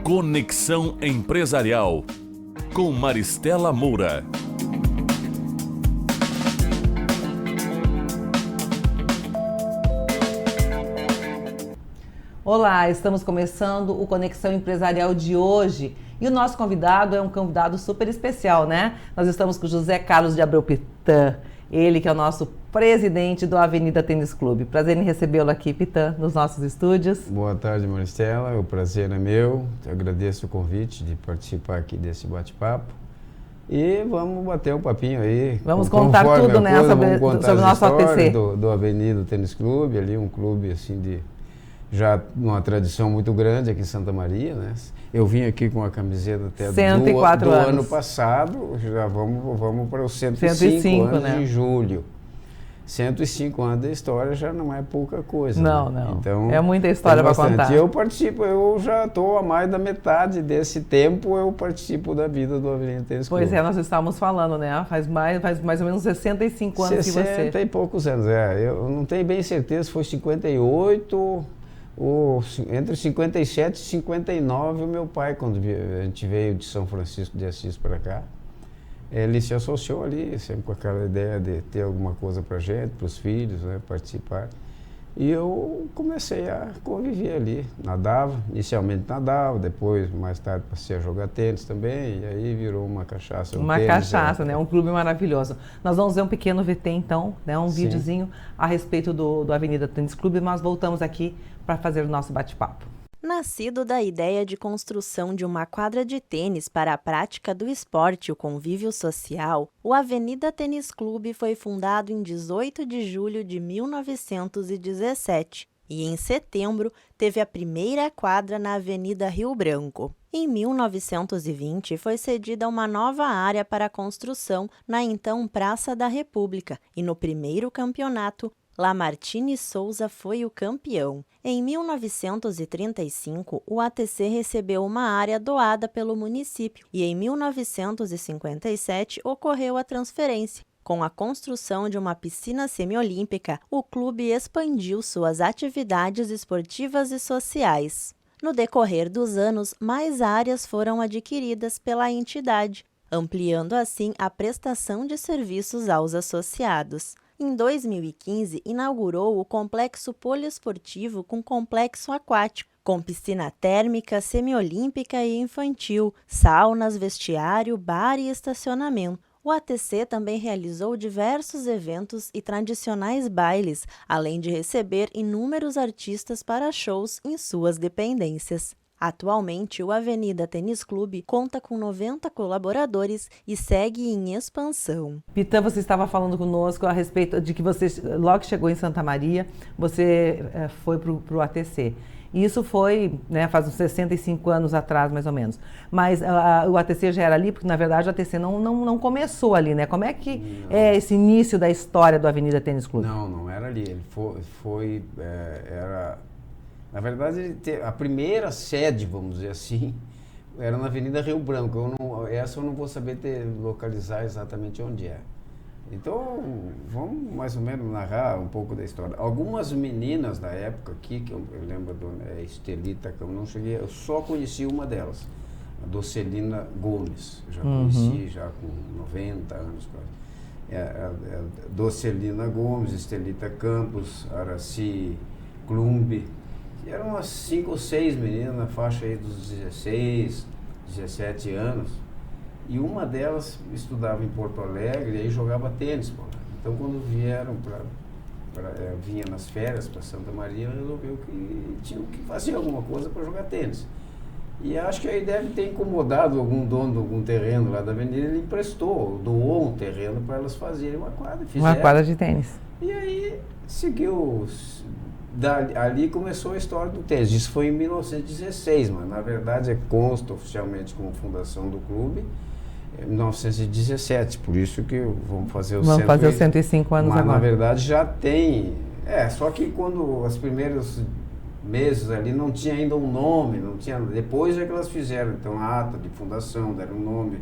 Conexão Empresarial, com Maristela Moura. Olá, estamos começando o Conexão Empresarial de hoje e o nosso convidado é um convidado super especial, né? Nós estamos com o José Carlos de Abreu Pitan, ele que é o nosso presidente do Avenida Tênis Clube. Prazer em recebê-lo aqui, Pitan, nos nossos estúdios. Boa tarde, Maristela, o prazer é meu. Eu agradeço o convite de participar aqui desse bate-papo. E vamos bater um papinho aí. Vamos contar tudo, né, sobre o nosso ATC. Do Avenida Tênis Clube, ali um clube assim de... já uma tradição muito grande aqui em Santa Maria, né? Eu vim aqui com a camiseta até 104 do anos. ano passado, já vamos para os 105 anos, né? De julho. 105 anos da história já não é pouca coisa. Não, né? não. Então, é muita história para contar. Eu participo, eu já estou há mais da metade desse tempo, eu participo da vida do Avenida Tênis Clube. Pois é, nós estávamos falando, né? Faz mais ou menos 65 anos que você... 60 e poucos anos, eu não tenho bem certeza se foi 58... entre 57 e 59, o meu pai, quando a gente veio de São Francisco de Assis para cá, ele se associou ali, sempre com aquela ideia de ter alguma coisa para a gente, para os filhos, né, participar. E eu comecei a conviver ali, inicialmente nadava, depois, mais tarde, passei a jogar tênis também, e aí virou uma cachaça. Uma cachaça, né? Um clube maravilhoso. Nós vamos ver um pequeno VT, então, né? Um videozinho a respeito do Avenida Tênis Clube, mas voltamos aqui para fazer o nosso bate-papo. Nascido da ideia de construção de uma quadra de tênis para a prática do esporte e o convívio social, o Avenida Tênis Clube foi fundado em 18 de julho de 1917 e, em setembro, teve a primeira quadra na Avenida Rio Branco. Em 1920, foi cedida uma nova área para a construção na então Praça da República e, no primeiro campeonato, Lamartine Souza foi o campeão. Em 1935, o ATC recebeu uma área doada pelo município e em 1957 ocorreu a transferência. Com a construção de uma piscina semiolímpica, o clube expandiu suas atividades esportivas e sociais. No decorrer dos anos, mais áreas foram adquiridas pela entidade, ampliando assim a prestação de serviços aos associados. Em 2015, inaugurou o Complexo Poliesportivo com complexo aquático, com piscina térmica, semiolímpica e infantil, saunas, vestiário, bar e estacionamento. O ATC também realizou diversos eventos e tradicionais bailes, além de receber inúmeros artistas para shows em suas dependências. Atualmente, o Avenida Tênis Clube conta com 90 colaboradores e segue em expansão. Pitan, você estava falando conosco a respeito de que você, logo que chegou em Santa Maria, você foi para o ATC. Isso foi, né, faz uns 65 anos atrás, mais ou menos. Mas o ATC já era ali, porque, na verdade, o ATC não começou ali, né? Como é que é esse início da história do Avenida Tênis Clube? Não era ali. Ele era... Na verdade, a primeira sede, vamos dizer assim, era na Avenida Rio Branco. Essa eu não vou saber localizar exatamente onde é. Então, vamos mais ou menos narrar um pouco da história. Algumas meninas da época aqui, que eu lembro da Estelita, que eu só conheci uma delas, a Docelina Gomes. Já conheci, já com 90 anos quase. Docelina Gomes, Estelita Campos, Araci Klumbi. Eram umas 5 ou 6 meninas na faixa aí dos 16, 17 anos. E uma delas estudava em Porto Alegre e aí jogava tênis. Então, quando vieram vinha nas férias para Santa Maria, resolveu que tinham que fazer alguma coisa para jogar tênis. E acho que aí deve ter incomodado algum dono de algum terreno lá da avenida, ele emprestou, doou um terreno para elas fazerem uma quadra. Uma quadra de tênis. E aí seguiu... Ali começou a história do tênis. Isso foi em 1916, mas na verdade consta oficialmente como fundação do clube em 1917, por isso que vamos fazer os 105 anos agora. Mas na verdade já tem, só que quando os primeiros meses ali não tinha ainda um nome, depois é que elas fizeram então a ata de fundação, deram um nome,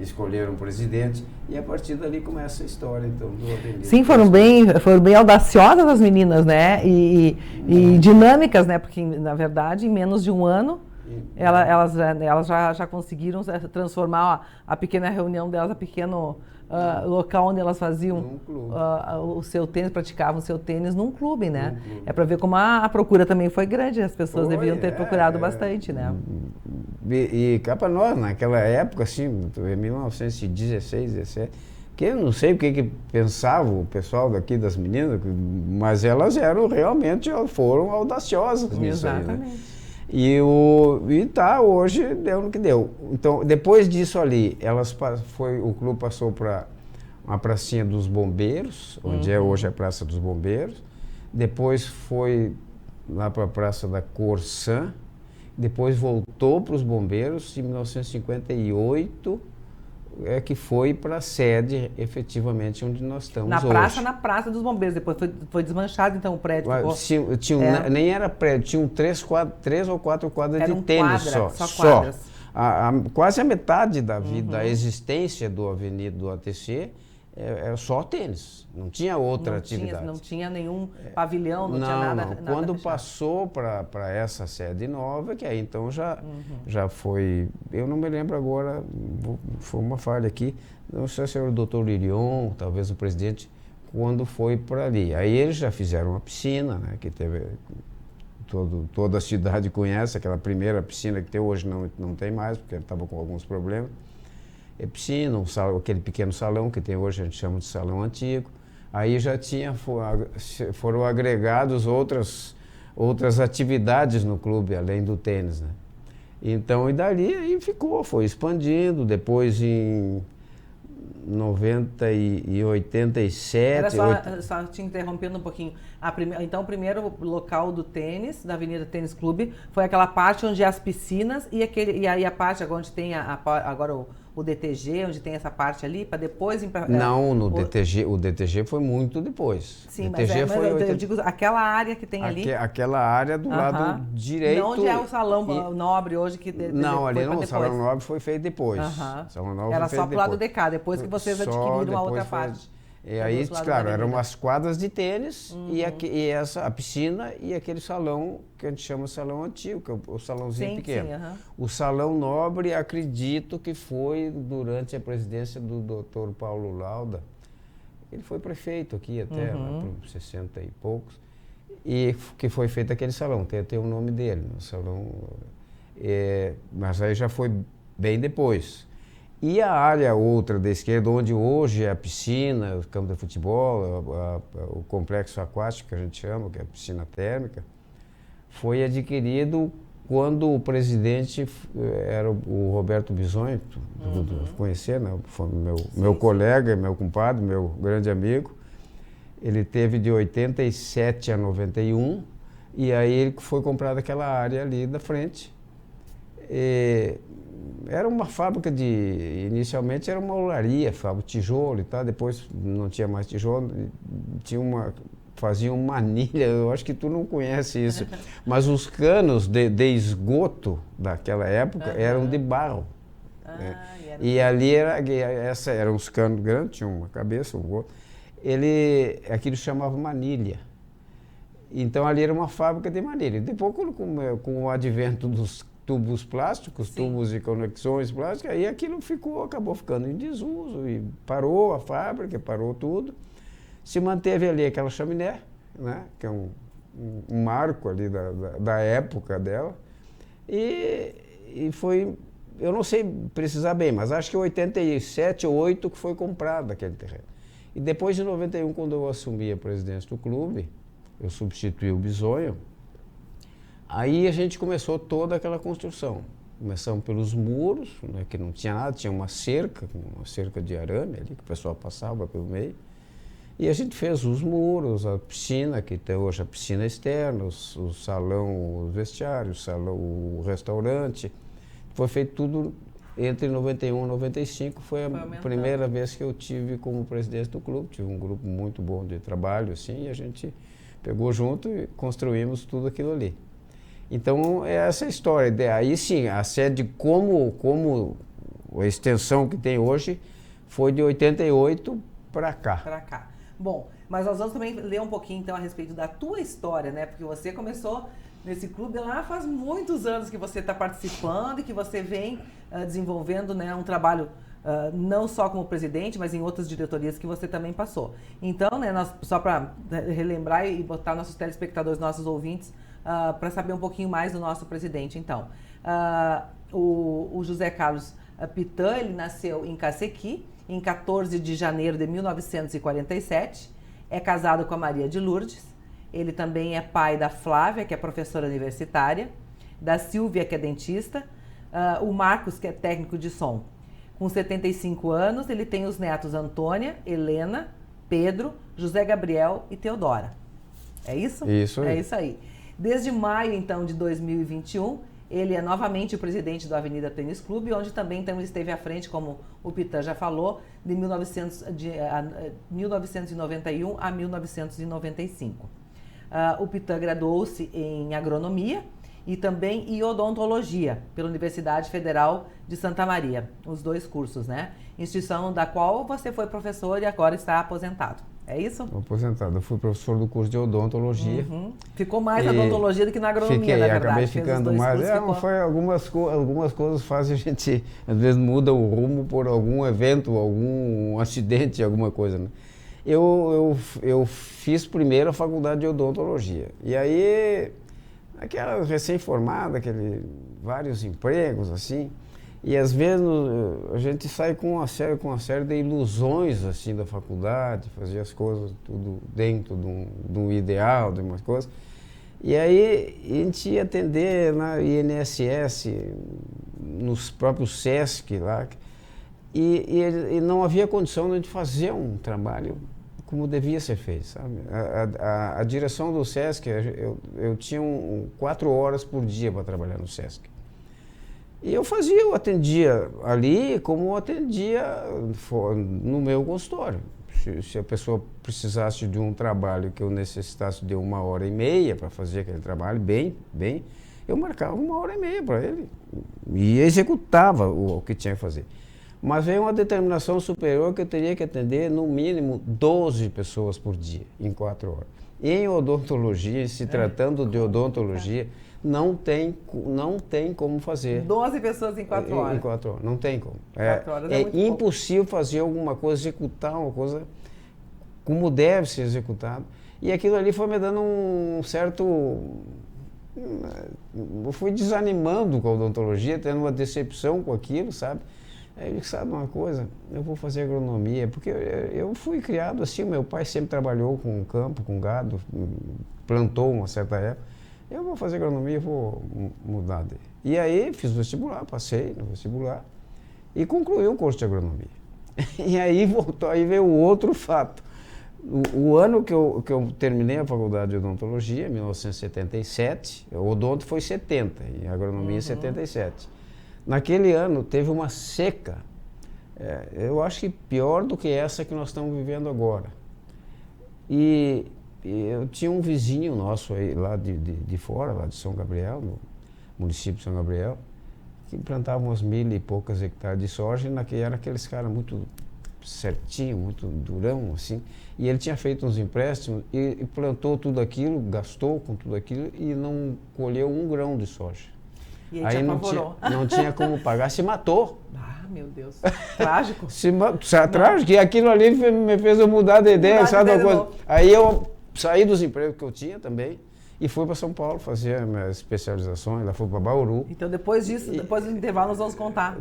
escolheram um presidente e a partir dali começa a história então do Avenida. Sim, foram bem audaciosas as meninas, né? E dinâmicas, né? Porque na verdade em menos de um ano Elas já conseguiram transformar a pequena reunião delas, a pequeno local onde elas faziam o seu tênis, praticavam o seu tênis num clube, né? É para ver como a procura também foi grande, as pessoas deviam ter procurado bastante, né? E cá para nós, naquela época, assim, em 1916, 17, que eu não sei o que pensava o pessoal daqui das meninas, mas elas foram audaciosas nisso aí, né? E hoje deu no que deu. Então, depois disso ali, o clube passou para uma pracinha dos bombeiros, onde é hoje a Praça dos Bombeiros. Depois foi lá para a Praça da Corsã. Depois voltou para os bombeiros. Em 1958 que foi para a sede, efetivamente, onde nós estamos hoje. Na Praça dos Bombeiros. Depois foi desmanchado, então, o prédio ficou... Nem era prédio, tinham 3 ou 4 quadras de tênis só. Quadras. Quase a metade da existência do Avenida do ATC era só tênis. Não tinha outra atividade. Não tinha nenhum pavilhão, não tinha nada. Quando passou para essa sede nova, que aí então já foi... Eu não me lembro agora, foi uma falha aqui, não sei se era o doutor Lirion, talvez o presidente, quando foi para ali. Aí eles já fizeram uma piscina, né, que teve... Toda a cidade conhece, aquela primeira piscina que tem hoje não tem mais, porque estava com alguns problemas. É piscina, aquele pequeno salão que tem hoje, a gente chama de salão antigo. Aí já foram agregados outras atividades no clube, além do tênis, né? Então, e dali aí foi expandindo, depois em 90 e 87... Só te interrompendo um pouquinho. Então, o primeiro local do tênis, da Avenida Tênis Clube, foi aquela parte onde as piscinas e aí a parte agora onde tem agora o DTG, onde tem essa parte ali, para depois... o DTG foi muito depois. Sim, eu digo aquela área que tem ali... Aquela área do lado direito... Não onde é o Salão Nobre hoje que... o Salão Nobre foi feito depois. Era só pro lado de cá, depois que vocês adquiriram a outra parte. E aí, claro, eram umas quadras de tênis e a piscina e aquele salão que a gente chama de salão antigo, que é o salãozinho pequeno. O Salão Nobre, acredito que foi durante a presidência do Dr. Paulo Lauda. Ele foi prefeito aqui até, lá por 60 e poucos, e que foi feito aquele salão, tem o nome dele, no salão, mas aí já foi bem depois. E a área outra da esquerda, onde hoje é a piscina, o campo de futebol, o complexo aquático que a gente chama, que é a piscina térmica, foi adquirido quando o presidente era o Roberto Bisonho, conhecer, né? Foi meu colega, meu compadre, meu grande amigo. Ele teve de 87 a 91 e aí foi comprada aquela área ali da frente. Era uma fábrica inicialmente era uma olaria, fábrica tijolo e tal, depois não tinha mais tijolo, faziam manilha, eu acho que tu não conhece isso, mas os canos de esgoto daquela época eram de barro. E ali eram uns canos grandes, tinha uma cabeça, aquilo chamava manilha. Então ali era uma fábrica de manilha. Depois, com o advento dos tubos plásticos, tubos e conexões plásticas, aí aquilo acabou ficando em desuso e parou a fábrica, parou tudo. Se manteve ali aquela chaminé, né, que é um marco ali da época dela, e foi, eu não sei precisar bem, mas acho que em 87 ou 8 que foi comprado aquele terreno. E depois de 91, quando eu assumi a presidência do clube, eu substituí o Bisonho. Aí a gente começou toda aquela construção. Começamos pelos muros, né, que não tinha nada, tinha uma cerca de arame ali, que o pessoal passava pelo meio. E a gente fez os muros, a piscina, que tem hoje a piscina externa, o salão, os vestiários, o restaurante. Foi feito tudo entre 91 e 95, foi a primeira vez que eu tive como presidente do clube. Tive um grupo muito bom de trabalho, assim, e a gente pegou junto e construímos tudo aquilo ali. Então, é essa história. Aí sim, a sede como a extensão que tem hoje foi de 88 para cá. Bom, mas nós vamos também ler um pouquinho então a respeito da tua história, né? Porque você começou nesse clube lá faz muitos anos que você está participando e que você vem desenvolvendo, né, um trabalho não só como presidente, mas em outras diretorias que você também passou. Então, né, só para relembrar e botar nossos telespectadores, nossos ouvintes, para saber um pouquinho mais do nosso presidente. Então, o José Carlos Pitã, ele nasceu em Cacequi, em 14 de janeiro de 1947, é casado com a Maria de Lourdes. Ele também é pai da Flávia, que é professora universitária, da Silvia, que é dentista, o Marcos, que é técnico de som. Com 75 anos, ele tem os netos Antônia, Helena, Pedro, José Gabriel e Teodora. É isso? Isso aí. É isso aí. Desde maio, então, de 2021, ele é novamente o presidente do Avenida Tênis Clube, onde também então, esteve à frente, como o Pitã já falou, de 1991 a 1995. O Pitã graduou-se em agronomia e também em odontologia pela Universidade Federal de Santa Maria, os dois cursos, né? Instituição da qual você foi professor e agora está aposentado. É isso? Aposentado. Eu fui professor do curso de odontologia. Ficou mais na odontologia do que na agronomia, fiquei, na verdade. Acabei ficando mais. Foi algumas coisas fazem a gente, às vezes, muda o rumo por algum evento, algum acidente, alguma coisa, né? Eu fiz primeiro a faculdade de odontologia. E aí, aquela recém-formada, vários empregos, assim, e às vezes a gente sai com uma série de ilusões, assim, da faculdade, fazia as coisas tudo dentro de um ideal, de umas coisas. E aí a gente ia atender na INSS, nos próprios SESC lá, e não havia condição de a gente fazer um trabalho como devia ser feito, sabe? A direção do SESC, eu tinha 4 horas por dia para trabalhar no SESC. E eu atendia ali como eu atendia no meu consultório. Se a pessoa precisasse de um trabalho que eu necessitasse de 1h30 para fazer aquele trabalho, eu marcava 1h30 para ele e executava o que tinha que fazer. Mas veio uma determinação superior que eu teria que atender no mínimo 12 pessoas por dia, em 4 horas. Em odontologia, se tratando de odontologia, não tem como fazer. 12 pessoas em 4 horas. Em 4 horas, não tem como. 4 horas é muito impossível fazer alguma coisa, executar uma coisa como deve ser executado. E aquilo ali foi me dando um certo... Eu fui desanimando com a odontologia, tendo uma decepção com aquilo, sabe? Aí eu disse, sabe uma coisa, eu vou fazer agronomia, porque eu fui criado assim, meu pai sempre trabalhou com campo, com gado, plantou uma certa época. Eu vou fazer agronomia, vou mudar dele. E aí fiz o vestibular, passei no vestibular e concluí o curso de agronomia. E aí veio o outro fato. O ano que eu terminei a faculdade de odontologia, 1977, o odonto foi 70 e a agronomia 77. Naquele ano teve uma seca, eu acho que pior do que essa que nós estamos vivendo agora. E eu tinha um vizinho nosso aí, lá de fora, lá de São Gabriel, no município de São Gabriel, que plantava umas 1.000 e poucas hectares de soja, e era aqueles caras muito certinho, muito durão, assim, e ele tinha feito uns empréstimos e plantou tudo aquilo, gastou com tudo aquilo e não colheu 1 grão de soja. E aí não tinha como pagar, se matou. Ah, meu Deus, trágico. Trágico, e aquilo ali me fez eu mudar de ideia, sabe uma coisa? Aí eu saí dos empregos que eu tinha também e fui para São Paulo fazer minhas especializações, lá fui para Bauru. Então depois disso, depois do intervalo, nós vamos contar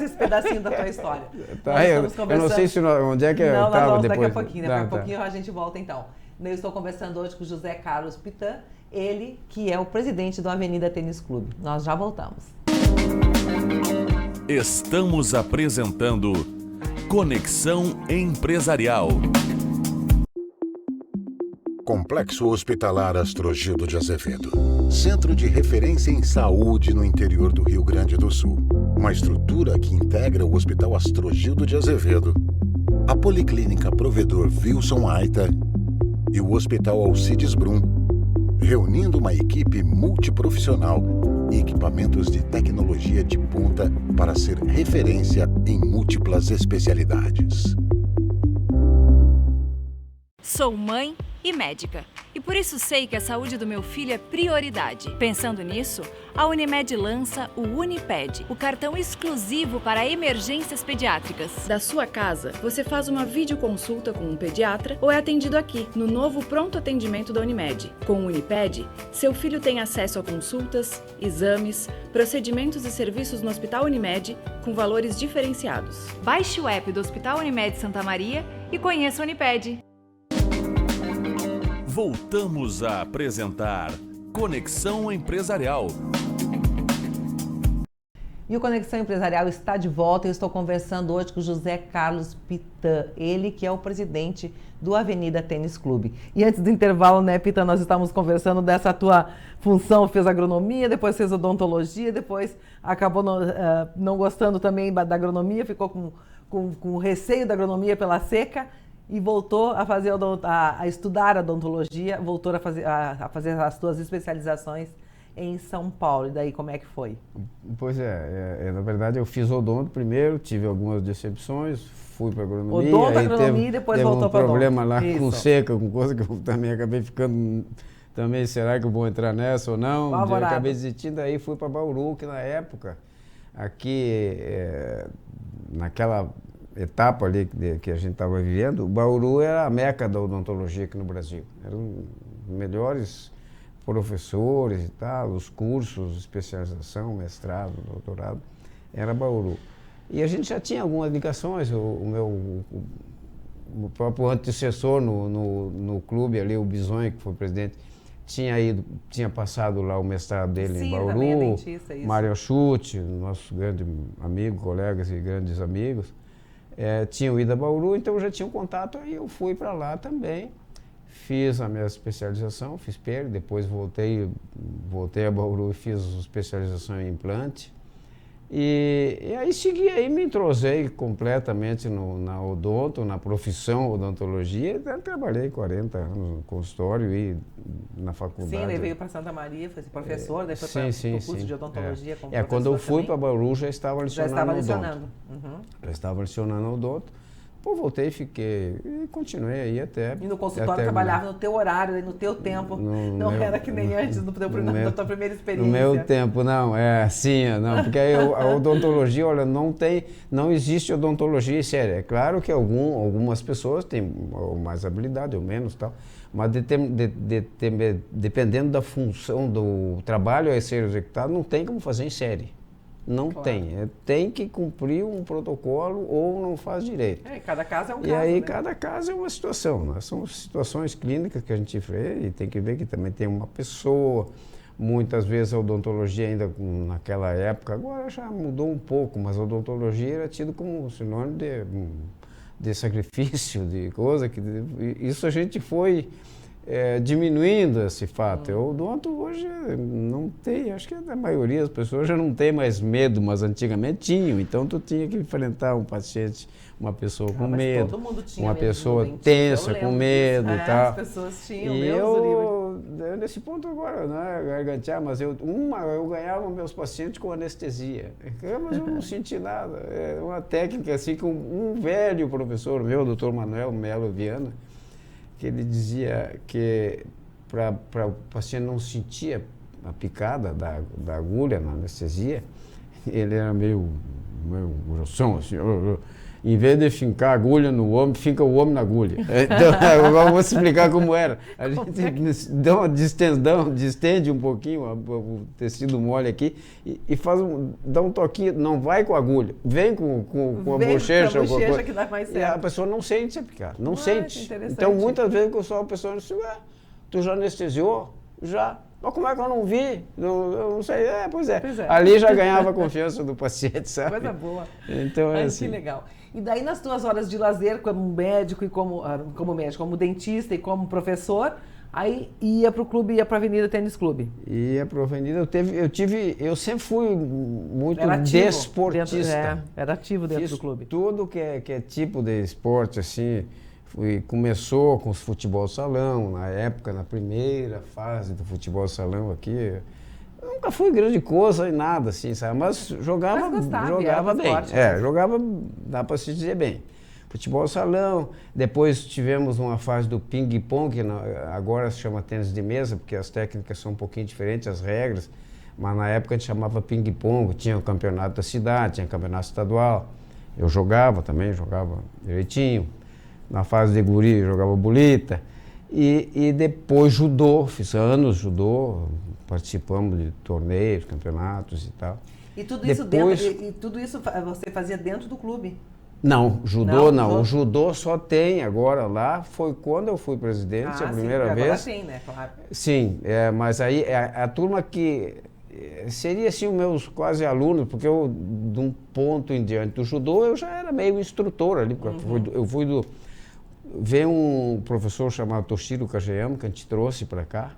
esse pedacinho da tua história. Tá, eu não sei onde é que eu estava depois. Daqui a pouquinho a gente volta então. Eu estou conversando hoje com o José Carlos Pitã, ele que é o presidente do Avenida Tênis Clube. Nós já voltamos. Estamos apresentando Conexão Empresarial. Complexo Hospitalar Astrogildo de Azevedo. Centro de referência em saúde no interior do Rio Grande do Sul. Uma estrutura que integra o Hospital Astrogildo de Azevedo, a Policlínica Provedor Wilson Aita e o Hospital Alcides Brum, reunindo uma equipe multiprofissional e equipamentos de tecnologia de ponta para ser referência em múltiplas especialidades. Sou mãe, e médica. E por isso sei que a saúde do meu filho é prioridade. Pensando nisso, a Unimed lança o Uniped, o cartão exclusivo para emergências pediátricas. Da sua casa, você faz uma videoconsulta com um pediatra ou é atendido aqui, no novo pronto atendimento da Unimed. Com o Uniped, seu filho tem acesso a consultas, exames, procedimentos e serviços no Hospital Unimed com valores diferenciados. Baixe o app do Hospital Unimed Santa Maria e conheça o Uniped. Voltamos a apresentar Conexão Empresarial. E o Conexão Empresarial está de volta. Eu estou conversando hoje com o José Carlos Pitan, ele que é o presidente do Avenida Tênis Clube. E antes do intervalo, né, Pitan, nós estávamos conversando dessa tua função, fez agronomia, depois fez odontologia, depois acabou não gostando também da agronomia, ficou com receio da agronomia pela seca e voltou a fazer a estudar odontologia, voltou a fazer as tuas especializações em São Paulo. E daí, como é que foi? Pois na verdade eu fiz odonto primeiro, tive algumas decepções, fui para agronomia. Odonto, agronomia e depois voltou para odonto. Teve um problema lá com seca, com coisa que eu também acabei ficando, também será que eu vou entrar nessa ou não? Eu acabei desistindo, aí fui para Bauru, que na época, aqui, naquela etapa ali que a gente estava vivendo, Bauru era a meca da odontologia aqui no Brasil. Eram os melhores professores e tal, os cursos, especialização, mestrado, doutorado, era Bauru. E a gente já tinha algumas ligações, o próprio antecessor no clube ali, o Bisonho, que foi presidente, tinha passado lá o mestrado dele em Bauru, também é dentista, isso. Mário Chute, nosso grande amigo, colegas e grandes amigos, tinham ido a Bauru, então eu já tinha um contato, aí eu fui para lá também, fiz a minha especialização, fiz pele, depois voltei a Bauru e fiz especialização em implante. E aí segui, aí me entrosei completamente na odonto, na profissão odontologia. Eu trabalhei 40 anos no consultório e na faculdade. Sim, daí veio para Santa Maria, foi professor, daí foi para o curso de odontologia como professor. Quando eu fui para Bauru já estava lecionando odonto. Já estava lecionando odonto. Pô, voltei, fiquei e continuei aí até... E no consultório trabalhava no teu horário, no teu tempo, não era que nem antes da tua primeira experiência. No meu tempo, não, porque a odontologia, olha, não existe odontologia séria. É claro que algumas pessoas têm mais habilidade ou menos tal, mas dependendo da função do trabalho a ser executado, não tem como fazer em série. Não tem. Tem que cumprir um protocolo ou não faz direito. Cada caso é um caso. E aí, né? cada caso é uma situação. Né? São situações clínicas que a gente vê e tem que ver que também tem uma pessoa. Muitas vezes a odontologia ainda naquela época, agora já mudou um pouco, mas a odontologia era tido como sinônimo de sacrifício, de coisa. Isso a gente foi diminuindo esse fato. O odonto hoje não tem, acho que a maioria das pessoas já não tem mais medo, mas antigamente tinham. Então tu tinha que enfrentar um paciente, uma pessoa com medo, todo mundo tinha uma medo pessoa tensa, com medo e tal. As pessoas tinham, e eu nesse ponto agora, não é gargantear, mas eu ganhava meus pacientes com anestesia. Mas eu não senti nada. É uma técnica assim que um velho professor meu, o Dr. Manuel Melo Viana, que ele dizia que para o paciente não sentir a picada da agulha na anestesia, ele era meio grossão, assim, em vez de fincar a agulha no homem, finca o homem na agulha. Então, agora eu vou explicar como era. A gente dá uma distende um pouquinho o tecido mole aqui e dá um toquinho, não vai com a agulha, vem com a bochecha. Com a bochecha que dá mais certo. E a pessoa não sente a picada, não sente. Então, muitas vezes a pessoa diz, tu já anestesiou? Já. Mas como é que eu não vi? Eu não sei. Pois é. Ali já ganhava a confiança do paciente, sabe? Coisa boa. Então assim. Que legal. E daí nas tuas horas de lazer como médico e como médico, como dentista e como professor, aí ia para o clube, ia para a Avenida Tênis Clube? Ia para a Avenida. Eu sempre fui muito desportista. Era ativo dentro do clube. Tudo que é tipo de esporte, assim. Começou com o futebol salão, na época, na primeira fase do futebol salão aqui. Eu nunca fui grande coisa em nada, assim, sabe? Mas jogava bem. Jogava, dá para se dizer bem. futebol salão. Depois tivemos uma fase do ping-pong, que agora se chama tênis de mesa, porque as técnicas são um pouquinho diferentes, as regras. Mas na época a gente chamava ping-pong, tinha o campeonato da cidade, tinha o campeonato estadual. Eu jogava também, jogava direitinho. Na fase de guri eu jogava bolita. E depois judô, fiz anos judô, participamos de torneios, campeonatos e tal. E tudo isso tudo isso você fazia dentro do clube? Não, judô não. Não. O judô só tem agora lá, foi quando eu fui presidente a primeira vez. Agora tem, né? Claro. Sim, mas aí a turma que seria assim os meus quase alunos, porque eu, de um ponto em diante do judô, eu já era meio instrutor ali, porque eu fui veio um professor chamado Toshiro Kageyama, que a gente trouxe para cá.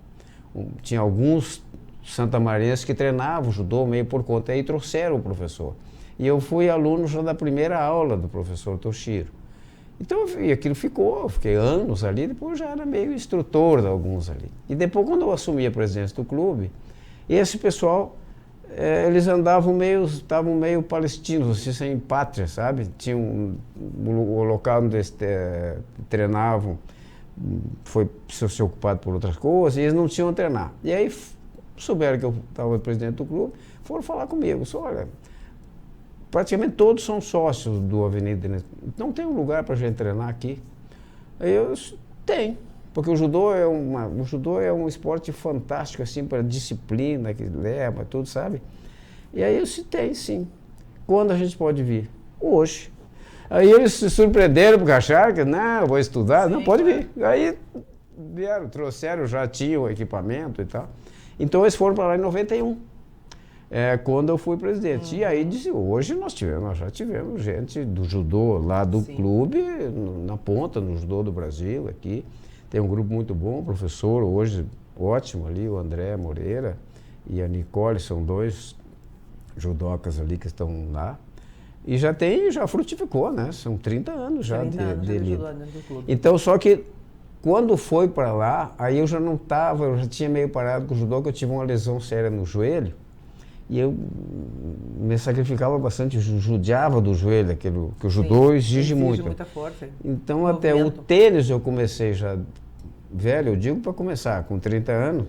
Tinha alguns santamarenses que treinavam judô meio por conta, aí trouxeram o professor. E eu fui aluno já da primeira aula do professor Toshiro. Então, e aquilo ficou, eu fiquei anos ali, depois já era meio instrutor de alguns ali. E depois, quando eu assumi a presidência do clube, esse pessoal, eles estavam meio palestinos, assim, sem pátria, sabe? Tinham o local onde eles treinavam, foi se ocupado por outras coisas, e eles não tinham a treinar. E aí, souberam que eu estava presidente do clube, foram falar comigo, olha, praticamente todos são sócios do Avenida, não tem um lugar para a gente treinar aqui. Aí eu disse, tem, porque o judô é um esporte fantástico, assim, para disciplina que leva, tudo, sabe? E aí eu disse, tem sim. Quando a gente pode vir? Hoje. Aí eles se surpreenderam, porque acharam que, não, eu vou estudar, não, pode vir. Aí vieram, trouxeram, já tinham o equipamento e tal. Então eles foram para lá em 91. Quando eu fui presidente. E aí, hoje nós já tivemos gente do judô lá do clube, na ponta, no judô do Brasil, aqui. Tem um grupo muito bom, professor hoje ótimo ali, o André Moreira e a Nicole, são dois judocas ali que estão lá. E já frutificou, né? São 30 anos já de judô dentro do clube. Então, só que quando foi para lá, aí eu já não estava, eu já tinha meio parado com o judô, que eu tive uma lesão séria no joelho. E eu me sacrificava bastante, judiava do joelho, aquilo que o judô exige muito. Muita força. Então até o tênis eu comecei já velho, eu digo para começar, com 30 anos,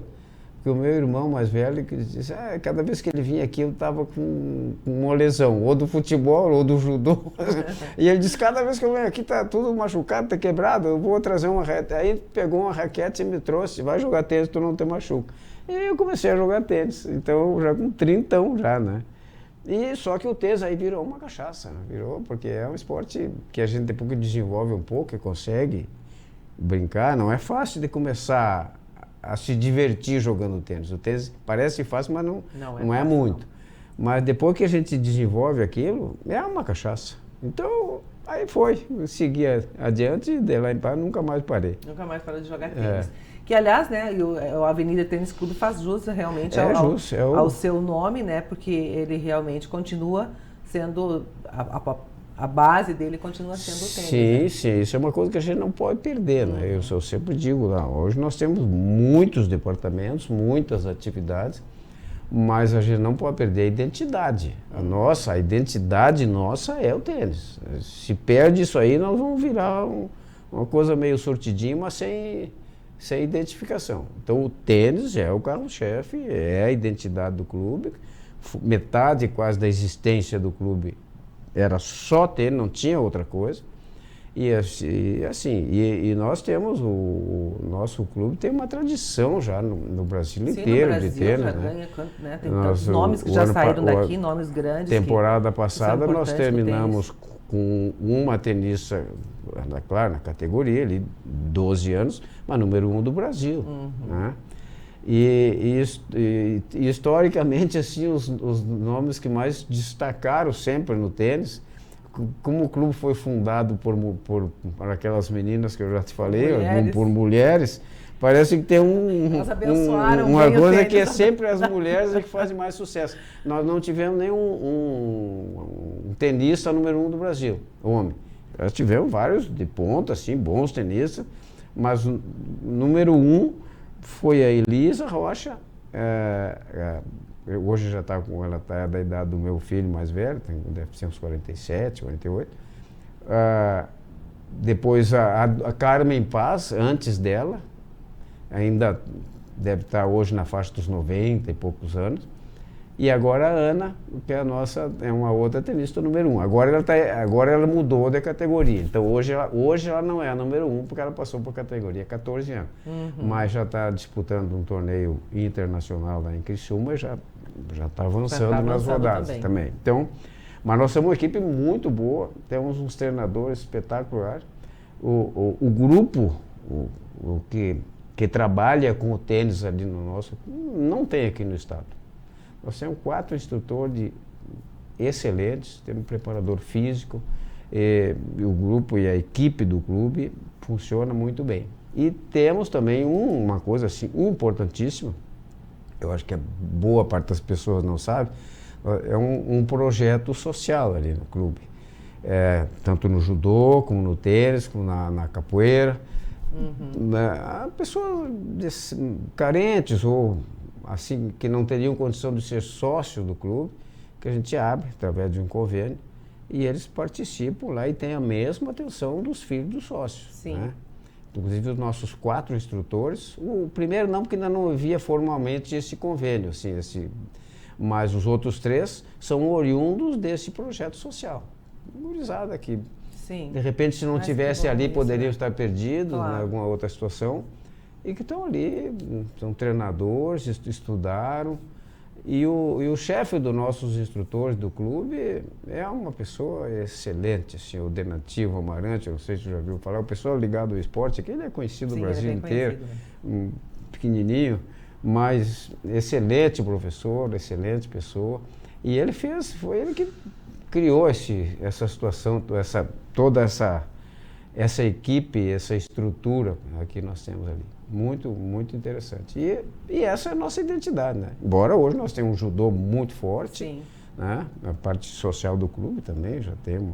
que o meu irmão mais velho que disse, cada vez que ele vinha aqui eu estava com uma lesão, ou do futebol ou do judô. E ele disse, cada vez que eu venho aqui está tudo machucado, está quebrado, eu vou trazer uma raquete. Aí pegou uma raquete e me trouxe, vai jogar tênis, tu não te machuca. E eu comecei a jogar tênis, então já com 30 já, né? E só que o tênis aí virou uma cachaça, né? Virou, porque é um esporte que a gente depois que desenvolve um pouco e consegue brincar, não é fácil de começar a se divertir jogando tênis. O tênis parece fácil, mas não é muito. Mas depois que a gente desenvolve aquilo, é uma cachaça. Então, aí foi, eu segui adiante e de lá em paz nunca mais parei. Nunca mais parou de jogar tênis. Que, aliás, né, o Avenida Tênis Clube faz jus realmente ao seu nome, né, porque ele realmente continua sendo, a base dele continua sendo o tênis. Sim, né? Sim, isso é uma coisa que a gente não pode perder, né, eu sempre digo, hoje nós temos muitos departamentos, muitas atividades, mas a gente não pode perder a identidade. A identidade nossa é o tênis. Se perde isso aí, nós vamos virar uma coisa meio sortidinha, mas sem identificação. Então o tênis é o carro-chefe, é a identidade do clube, metade quase da existência do clube era só tênis, não tinha outra coisa. E nós temos, o nosso clube tem uma tradição já no Brasil inteiro no Brasil, de tênis. Já né? ganha, né? Tem tantos nomes que já saíram daqui, nomes grandes. Temporada passada nós terminamos com uma tenista, claro, na categoria, ali, 12 anos, mas número 1 do Brasil. Né? E historicamente, assim, os nomes que mais destacaram sempre no tênis, como o clube foi fundado por aquelas meninas que eu já te falei, por mulheres, parece que tem uma coisa que é sempre as mulheres que fazem mais sucesso. Nós não tivemos nenhum tenista número 1 do Brasil, homem. Nós tivemos vários de ponta, assim, bons tenistas, mas o número 1 foi a Elisa Rocha. Hoje já está ela está da idade do meu filho mais velho, deve ser uns 47, 48. Depois a Carmen Paz, antes dela, ainda deve estar hoje na faixa dos 90 e poucos anos. E agora a Ana, que é uma outra tenista número 1. Agora ela mudou de categoria. Então hoje ela não é a número 1, porque ela passou por categoria 14 anos. Mas já está disputando um torneio internacional lá em Criciúma e já está avançando nas rodadas também. Então, mas nós somos uma equipe muito boa, temos uns treinadores espetaculares. O grupo que trabalha com o tênis ali no nosso, não tem aqui no estado. Nós temos 4 instrutores excelentes, temos um preparador físico, e o grupo e a equipe do clube funciona muito bem. E temos também uma coisa assim importantíssima, eu acho que a boa parte das pessoas não sabe, é um projeto social ali no clube. Tanto no judô, como no tênis, como na capoeira. Pessoas carentes ou assim, que não teriam condição de ser sócio do clube, que a gente abre através de um convênio, e eles participam lá e têm a mesma atenção dos filhos dos sócios. Sim. Né? Inclusive os nossos 4 instrutores, o primeiro não, porque ainda não havia formalmente esse convênio, assim, mas os outros 3 são oriundos desse projeto social. Gurizada que, Sim. De repente, se não tivesse ali, poderiam estar perdidos em alguma outra situação. E que estão ali, são treinadores, estudaram. E o chefe dos nossos instrutores do clube é uma pessoa excelente, assim, o Denativo Amarante, eu não sei se você já viu falar, o pessoal ligado ao esporte, aqui ele é conhecido no Brasil inteiro, pequenininho, mas excelente professor, excelente pessoa. E ele foi ele que criou essa situação, toda essa equipe, essa estrutura que nós temos ali. Muito, muito interessante. E essa é a nossa identidade, né? Embora hoje nós tenhamos um judô muito forte, Sim. Né? A parte social do clube também já tem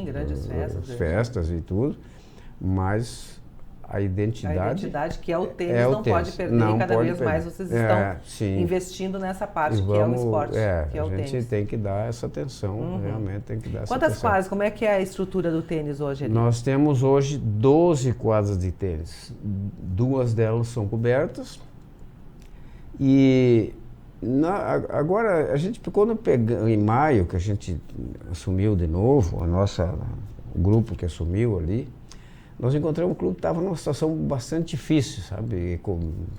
grandes festas. Festas e tudo, mas a identidade que é o tênis, não pode perder, e cada vez mais vocês estão investindo nessa parte que é o esporte, que é o tênis. A gente tem que dar essa atenção, realmente tem que dar essa atenção. Quantas quadras? Como é que é a estrutura do tênis hoje ali? Nós temos hoje 12 quadras de tênis, 2 delas são cobertas e agora a gente, quando em maio que a gente assumiu de novo, o grupo que assumiu ali, nós encontramos um clube que estava numa situação bastante difícil, sabe,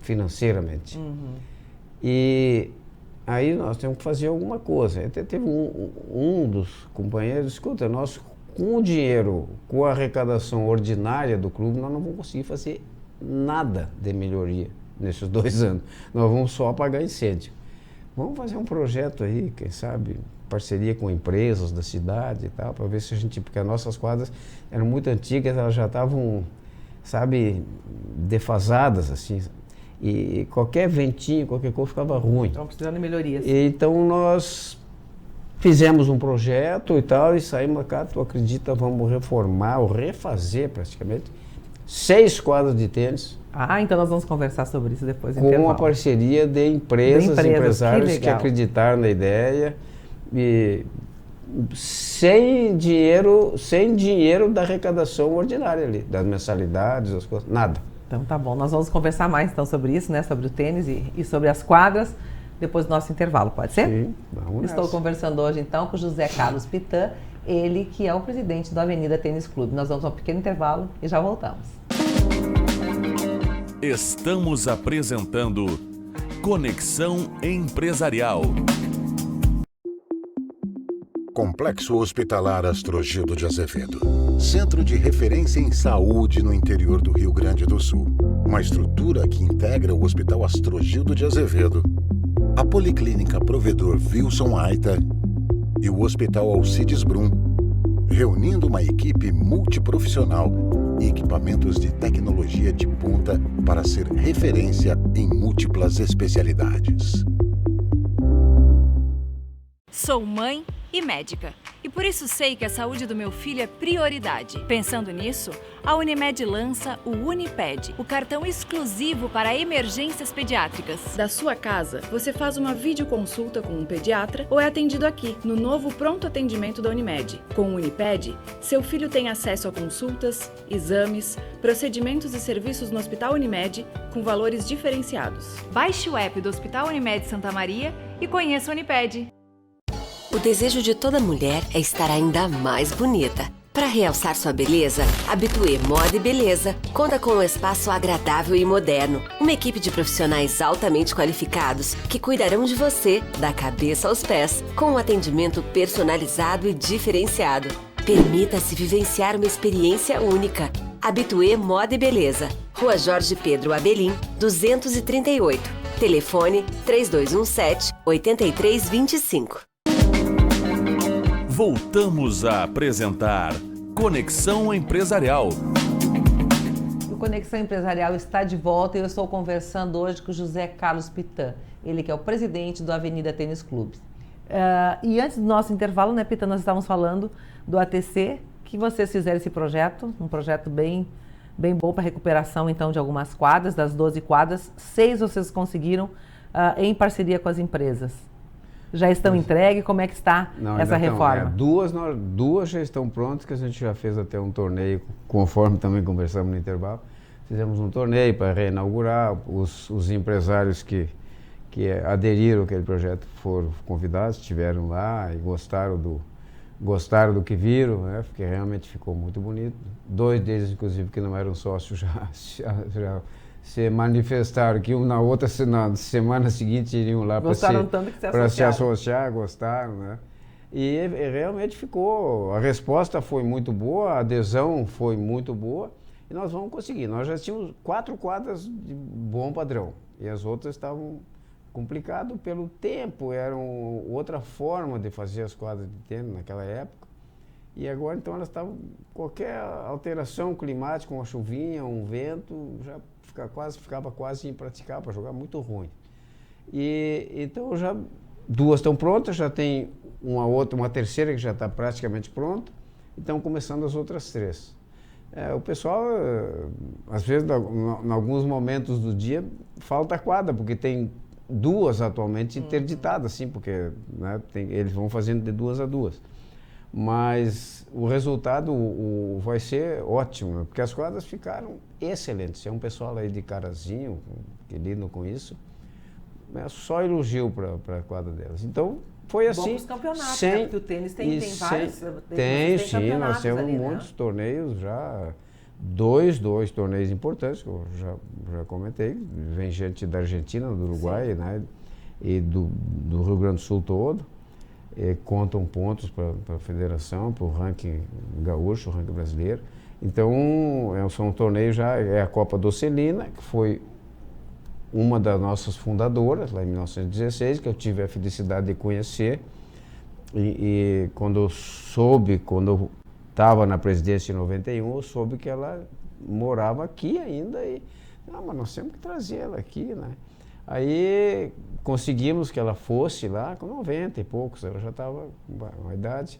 financeiramente. E aí nós temos que fazer alguma coisa. Até teve um dos companheiros, escuta, nós com o dinheiro, com a arrecadação ordinária do clube, nós não vamos conseguir fazer nada de melhoria nesses 2 anos. Nós vamos só apagar incêndio. Vamos fazer um projeto aí, quem sabe, parceria com empresas da cidade e tal, para ver se a gente, porque as nossas quadras eram muito antigas, elas já estavam, sabe, defasadas, assim, e qualquer ventinho, qualquer coisa ficava ruim. Estão precisando de melhorias. Então nós fizemos um projeto e tal, e saímos cá, tu acredita, vamos reformar ou refazer praticamente 6 quadras de tênis. Então nós vamos conversar sobre isso depois. Com a parceria de empresários que acreditaram na ideia. E sem dinheiro da arrecadação ordinária ali, das mensalidades, as coisas, nada. Então tá bom, nós vamos conversar mais então sobre isso, né, sobre o tênis e sobre as quadras, depois do nosso intervalo, pode ser? Sim, vamos nessa. Estou conversando hoje então com José Carlos Pitan, ele que é o presidente do Avenida Tênis Clube. Nós vamos a um pequeno intervalo e já voltamos. Estamos apresentando Conexão Empresarial. Complexo Hospitalar Astrogildo de Azevedo. Centro de referência em saúde no interior do Rio Grande do Sul. Uma estrutura que integra o Hospital Astrogildo de Azevedo, a Policlínica Provedor Wilson Aita e o Hospital Alcides Brum, reunindo uma equipe multiprofissional e equipamentos de tecnologia de ponta para ser referência em múltiplas especialidades. Sou mãe e médica. E por isso sei que a saúde do meu filho é prioridade. Pensando nisso, a Unimed lança o Uniped, o cartão exclusivo para emergências pediátricas. Da sua casa, você faz uma videoconsulta com um pediatra ou é atendido aqui, no novo pronto atendimento da Unimed. Com o Uniped, seu filho tem acesso a consultas, exames, procedimentos e serviços no Hospital Unimed com valores diferenciados. Baixe o app do Hospital Unimed Santa Maria e conheça o Uniped. O desejo de toda mulher é estar ainda mais bonita. Para realçar sua beleza, Habitué Moda e Beleza conta com um espaço agradável e moderno. Uma equipe de profissionais altamente qualificados que cuidarão de você, da cabeça aos pés, com um atendimento personalizado e diferenciado. Permita-se vivenciar uma experiência única. Habitué Moda e Beleza. Rua Jorge Pedro Abelim, 238. Telefone 3217-8325. Voltamos a apresentar Conexão Empresarial. O Conexão Empresarial está de volta e eu estou conversando hoje com o José Carlos Pitan, ele que é o presidente do Avenida Tênis Clube. E antes do nosso intervalo, né, Pitan, nós estávamos falando do ATC, que vocês fizeram esse projeto, um projeto bem bom para recuperação então de algumas quadras, das 12 quadras, 6 vocês conseguiram em parceria com as empresas. Já estão entregues? Como é que está essa reforma? Duas já estão prontas, que a gente já fez até um torneio, conforme também conversamos no intervalo. Fizemos um torneio para reinaugurar, os empresários que aderiram àquele projeto foram convidados, estiveram lá e gostaram do que viram, né? Porque realmente ficou muito bonito. 2 deles, inclusive, que não eram sócios, já se manifestaram que na outra na semana seguinte iriam lá para se associar, gostaram, né? E realmente ficou, a resposta foi muito boa, a adesão foi muito boa e nós vamos conseguir. Nós já tínhamos 4 quadras de bom padrão e as outras estavam complicadas pelo tempo, era outra forma de fazer as quadras de tênis naquela época. E agora então elas estavam, qualquer alteração climática, uma chuvinha, um vento, já ficava quase impraticável para jogar, muito ruim. E então já 2 estão prontas, já tem uma terceira que já está praticamente pronta, e estão começando as outras 3. O pessoal, às vezes, em alguns momentos do dia, falta quadra, porque tem 2 atualmente interditadas, assim, porque né, eles vão fazendo de 2 a 2. Mas o resultado vai ser ótimo, né? Porque as quadras ficaram excelentes. É um pessoal aí de Carazinho que lidam com isso, só elogio para a quadra delas. Então foi assim. Bom para os campeonatos, né? Porque o tênis tem vários. Tem sim, nós temos muitos torneios já. 2 torneios importantes, que eu já comentei. Vem gente da Argentina, do Uruguai, né? E do Rio Grande do Sul todo. Contam pontos para a federação, para o ranking gaúcho, o ranking brasileiro. Então, são um torneio já, é a Copa do Celina, que foi uma das nossas fundadoras, lá em 1916, que eu tive a felicidade de conhecer. E quando eu estava na presidência em 91, eu soube que ela morava aqui ainda. Mas nós temos que trazer ela aqui, né? Aí conseguimos que ela fosse lá com 90 e poucos, ela já estava com uma idade,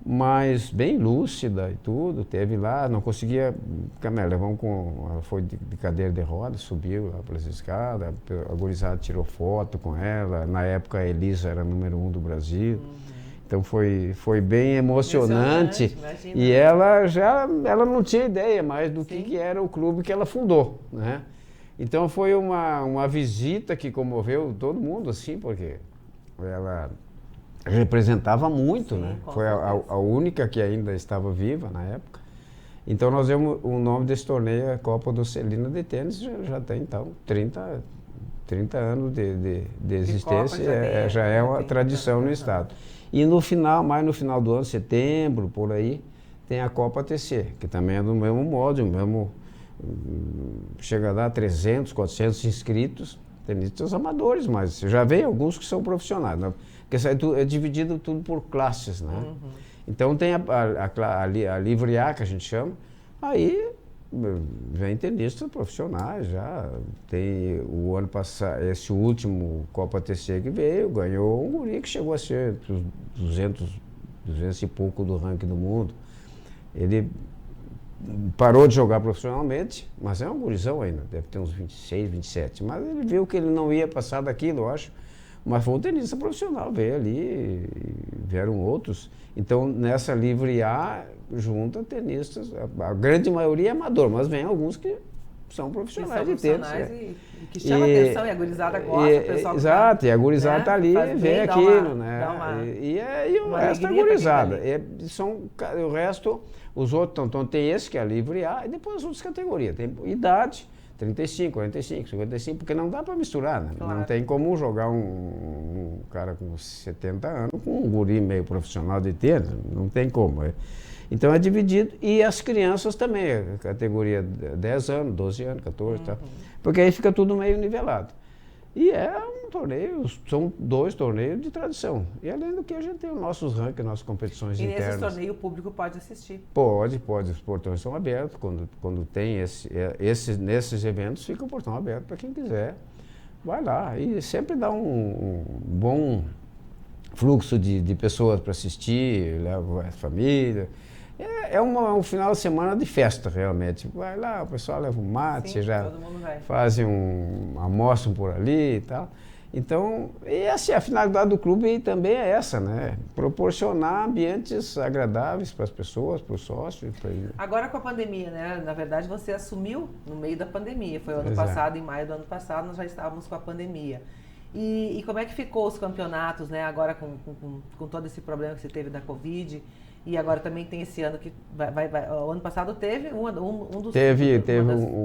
mas bem lúcida e tudo, teve lá, não conseguia caminhar, ela foi de cadeira de rodas, subiu lá pelas escadas, a gurizada tirou foto com ela, na época a Elisa era número 1 do Brasil, então foi bem emocionante e ela não tinha ideia mais do que era o clube que ela fundou, né? Então foi uma visita que comoveu todo mundo, assim, porque ela representava muito, né? Foi a única que ainda estava viva na época. Então nós demos o nome desse torneio, a Copa do Celina de Tênis, já tem então 30 anos de existência, já é uma tradição no estado. E mais no final do ano, setembro, por aí, tem a Copa ATC, que também é do mesmo modo, chega a dar 300, 400 inscritos, tenistas amadores, mas já vem alguns que são profissionais, né? Porque é dividido tudo por classes, né? Então tem a Livre A, que a gente chama, aí vem tenistas profissionais já, tem o ano passado, esse último Copa ATC que veio, ganhou um guri que chegou a ser 200 200 e pouco do ranking do mundo. Ele parou de jogar profissionalmente, mas é um gurizão ainda, deve ter uns 26, 27. Mas ele viu que ele não ia passar daquilo, eu acho. Mas foi um tenista profissional, veio ali, vieram outros. Então, nessa Livre A, junta tenistas, a grande maioria é amador, mas vem alguns que são profissionais de tênis. E que chama atenção, e a gurizada gosta, o pessoal. Exato, e a gurizada está ali, vê aquilo, né? E o resto é gurizada. O resto, os outros, então tem esse que é a Livre A, e depois as outras categorias. Tem idade, 35, 45, 55, porque não dá para misturar, né? Claro. Não tem como jogar um cara com 70 anos com um guri meio profissional de tênis, não tem como. Então é dividido, e as crianças também, categoria 10 anos, 12 anos, 14, tá? Porque aí fica tudo meio nivelado. E é um torneio, são 2 torneios de tradição. E além do que a gente tem os nossos rankings, nossas competições internas. E nesse torneio o público pode assistir? Pode, os portões são abertos. Quando tem nesses eventos, fica o portão aberto para quem quiser. Vai lá. E sempre dá um bom fluxo de pessoas para assistir, leva a família. É um final de semana de festa, realmente. Vai lá, o pessoal leva um mate, sim, já fazem almoçam por ali e tal. Então, e assim, a finalidade do clube também é essa, né? Proporcionar ambientes agradáveis para as pessoas, para os sócios. Agora com a pandemia, né? Na verdade, você assumiu no meio da pandemia. Foi o ano passado, em maio do ano passado, nós já estávamos com a pandemia. E como é que ficou os campeonatos, né? Agora com todo esse problema que você teve da Covid. E agora também tem esse ano que o ano passado teve um dos... Teve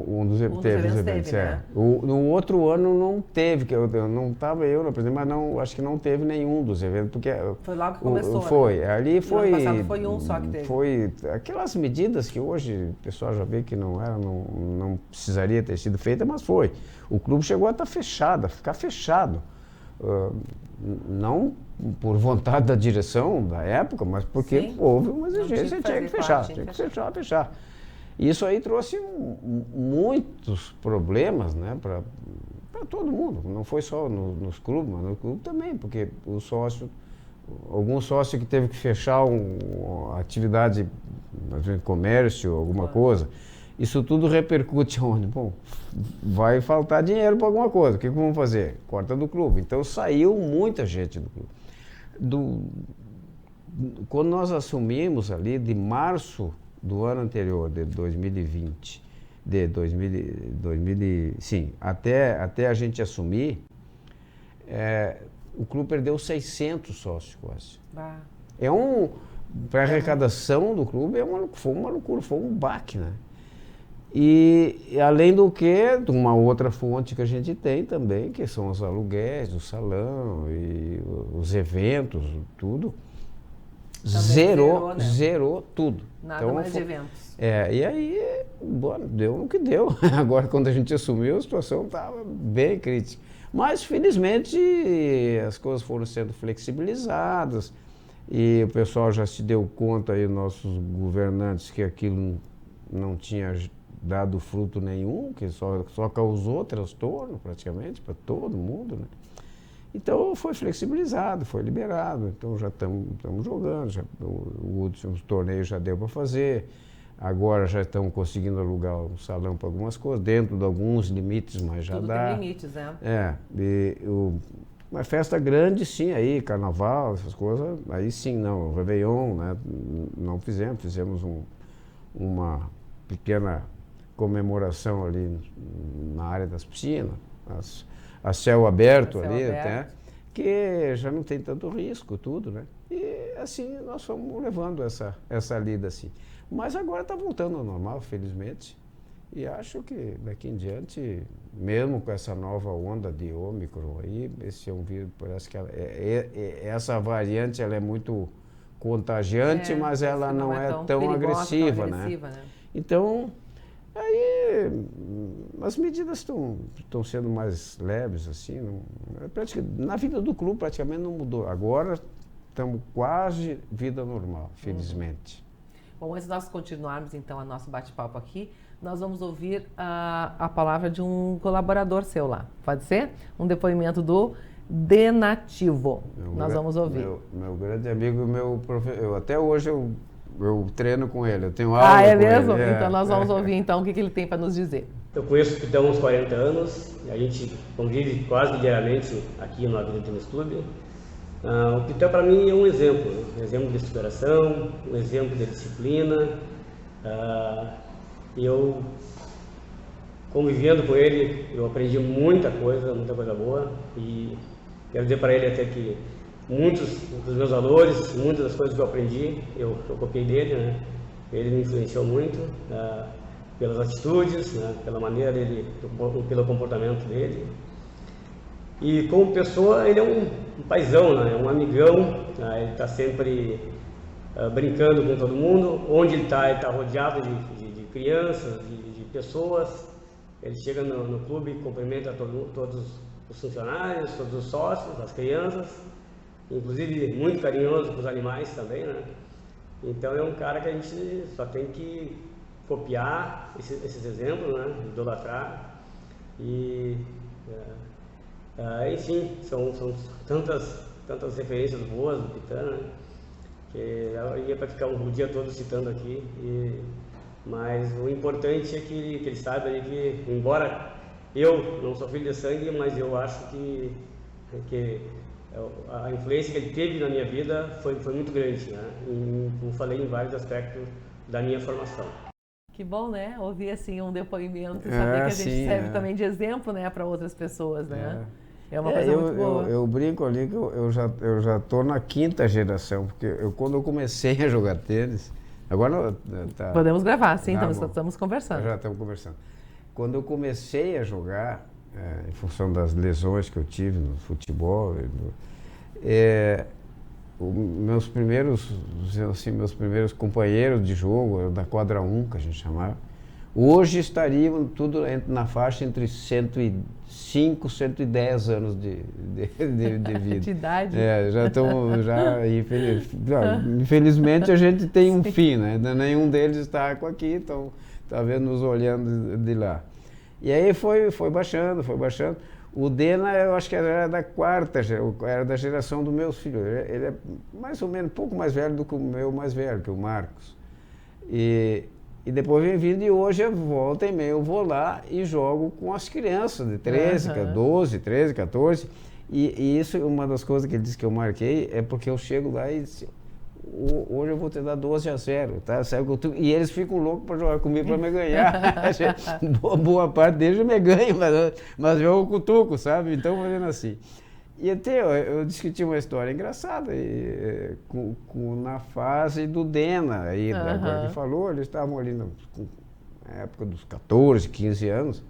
um dos eventos, né? No outro ano não teve, que eu não estava na presidência, mas não, acho que não teve nenhum dos eventos, porque... Foi logo que começou, Foi, né? Ali foi... No ano passado foi um só que teve. Foi aquelas medidas que hoje o pessoal já vê que não precisaria ter sido feita, mas foi. O clube chegou a estar fechado, a ficar fechado. Não por vontade da direção da época, mas porque sim, houve uma exigência, tinha que fechar. E isso aí trouxe muitos problemas, né, para todo mundo, não foi só nos clubes, mas no clube também, porque algum sócio que teve que fechar uma atividade, comércio, alguma coisa, isso tudo repercute onde? Bom, vai faltar dinheiro para alguma coisa. O que vamos fazer? Corta do clube. Então saiu muita gente do clube. Quando nós assumimos ali, de março do ano anterior, de 2020, até a gente assumir, o clube perdeu 600 sócios quase. Para a arrecadação do clube foi uma loucura, foi um baque, né? E além do que, uma outra fonte que a gente tem também, que são os aluguéis, o salão e os eventos, tudo, zerou tudo. Nada mais de eventos. E aí, deu no que deu. Agora, quando a gente assumiu, a situação estava bem crítica. Mas, felizmente, as coisas foram sendo flexibilizadas e o pessoal já se deu conta, aí, nossos governantes, que aquilo não tinha dado fruto nenhum, que só causou transtorno praticamente para todo mundo, né? Então foi flexibilizado, foi liberado, então já estamos jogando, o último torneio já deu para fazer, agora já estamos conseguindo alugar um salão para algumas coisas, dentro de alguns limites, mas já dá. Tudo tem limites, né? Uma festa grande, sim, aí, carnaval, essas coisas, aí sim, não, Réveillon, né? Não fizemos uma pequena comemoração ali na área das piscinas, a céu aberto ali, até, que já não tem tanto risco, tudo, né? E assim nós fomos levando essa lida assim. Mas agora está voltando ao normal, felizmente. E acho que daqui em diante, mesmo com essa nova onda de Ômicron aí, esse é um vírus, parece que essa variante ela é muito contagiante, mas ela não é tão agressiva, né? Então, aí as medidas estão sendo mais leves, assim, na vida do clube praticamente não mudou. Agora estamos quase vida normal, felizmente. Bom, antes de nós continuarmos então o nosso bate-papo aqui, nós vamos ouvir a palavra de um colaborador seu lá. Pode ser? Um depoimento do Denativo. Nós vamos ouvir. Meu grande amigo, até hoje eu treino com ele, eu tenho aula é com mesmo? ele. Então nós vamos ouvir então o que ele tem para nos dizer. Eu conheço o Pitão há uns 40 anos, a gente convive quase diariamente aqui no Avenida Tênis Clube. O Pitão para mim é um exemplo de superação, um exemplo de disciplina. Eu, convivendo com ele, eu aprendi muita coisa boa, e quero dizer para ele até que muitos dos meus valores, muitas das coisas que eu aprendi, eu copiei dele, né? Ele me influenciou muito pelas atitudes, né? Pela maneira dele, pelo comportamento dele. E como pessoa, ele é um paizão, né? É um amigão, né? Ele está sempre brincando com todo mundo. Onde ele está rodeado de crianças, de pessoas. Ele chega no clube e cumprimenta todos os funcionários, todos os sócios, as crianças, inclusive muito carinhoso com os animais também, né? Então é um cara que a gente só tem que copiar esses exemplos, né? Idolatrar. E enfim, são tantas referências boas do Pitão, né? Que eu ia para ficar o dia todo citando aqui. Mas o importante é que ele saiba que, embora eu não sou filho de sangue, mas eu acho que a influência que ele teve na minha vida foi muito grande, né? Como falei, em vários aspectos da minha formação. Que bom, né? Ouvir assim um depoimento e saber que a gente serve também de exemplo, né, para outras pessoas, né? É uma coisa muito boa. Eu brinco ali que eu já tô na 5ª geração, porque quando eu comecei a jogar tênis, agora tá... Podemos gravar, sim, estamos conversando. Já estamos conversando. Quando eu comecei a jogar, em função das lesões que eu tive no futebol, meus primeiros companheiros de jogo, da quadra 1, que a gente chamava, hoje estariam tudo na faixa entre 105 e 110 anos de vida. De idade. Infelizmente a gente tem um fim, né? Nenhum deles está aqui, então talvez nos olhando de lá. E aí foi baixando. O Dena, eu acho que era da 4ª, era da geração dos meus filhos. Ele é mais ou menos um pouco mais velho do que o meu mais velho, que é o Marcos. E depois vem vindo, e hoje volta e meia eu vou lá e jogo com as crianças de 12, 13, 14. E isso é uma das coisas que ele disse que eu marquei, é porque eu chego lá e disse, hoje eu vou te dar 12-0, tá? E eles ficam loucos para jogar comigo, para me ganhar. Boa parte deles me ganham, mas eu cutuco, sabe? Então, fazendo assim. E até eu discuti uma história engraçada na fase do Dena, aí, agora que falou, eles estavam ali na época dos 14, 15 anos,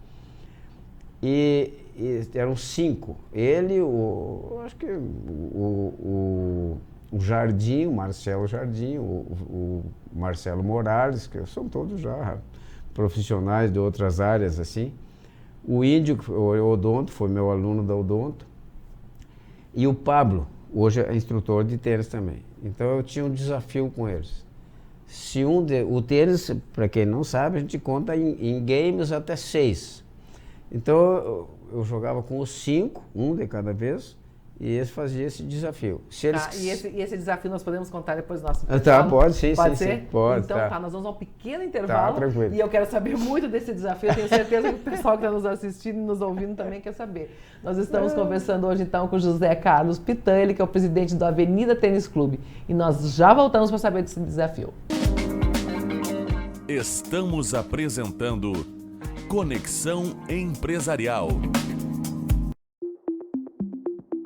e eram 5. Ele, acho que o Jardim, o Marcelo Jardim, o Marcelo Morales, que são todos já profissionais de outras áreas, assim. O Índio, o Odonto, foi meu aluno da Odonto. E o Pablo, hoje é instrutor de tênis também. Então eu tinha um desafio com eles. O tênis, para quem não sabe, a gente conta em games até 6. Então eu jogava com os 5, um de cada vez, e eles faziam esse desafio. E esse desafio nós podemos contar depois do nosso intervalo? Tá, pode, sim. Pode ser? Sim, pode. Então nós vamos a um pequeno intervalo. Tá, tranquilo. E eu quero saber muito desse desafio. Eu tenho certeza que o pessoal que está nos assistindo e nos ouvindo também quer saber. Nós estamos conversando hoje então com José Carlos Pitão, ele que é o presidente do Avenida Tênis Clube. E nós já voltamos para saber desse desafio. Estamos apresentando Conexão Empresarial.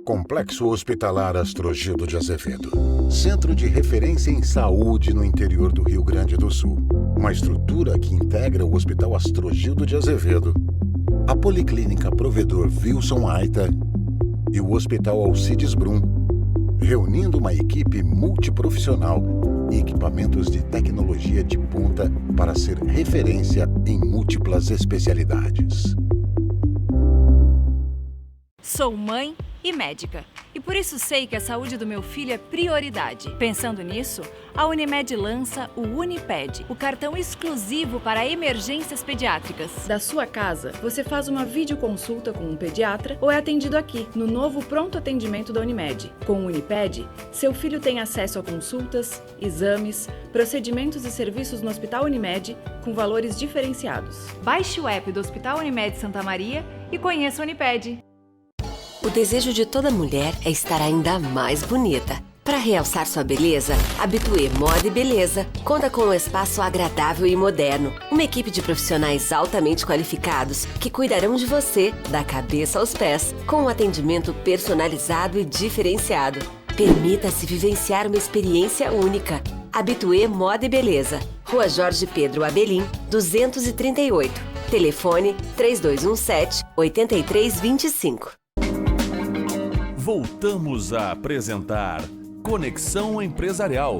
Complexo Hospitalar Astrogildo de Azevedo. Centro de referência em saúde no interior do Rio Grande do Sul. Uma estrutura que integra o Hospital Astrogildo de Azevedo, a Policlínica Provedor Wilson Aita e o Hospital Alcides Brum, reunindo uma equipe multiprofissional e equipamentos de tecnologia de ponta para ser referência em múltiplas especialidades. Sou mãe e médica. E por isso sei que a saúde do meu filho é prioridade. Pensando nisso, a Unimed lança o Uniped, o cartão exclusivo para emergências pediátricas. Da sua casa, você faz uma videoconsulta com um pediatra ou é atendido aqui, no novo pronto atendimento da Unimed. Com o Uniped, seu filho tem acesso a consultas, exames, procedimentos e serviços no Hospital Unimed com valores diferenciados. Baixe o app do Hospital Unimed Santa Maria e conheça o Uniped. O desejo de toda mulher é estar ainda mais bonita. Para realçar sua beleza, Habitué Moda e Beleza conta com um espaço agradável e moderno. Uma equipe de profissionais altamente qualificados que cuidarão de você, da cabeça aos pés, com um atendimento personalizado e diferenciado. Permita-se vivenciar uma experiência única. Habitué Moda e Beleza. Rua Jorge Pedro Abelim, 238. Telefone 3217-8325. Voltamos a apresentar Conexão Empresarial.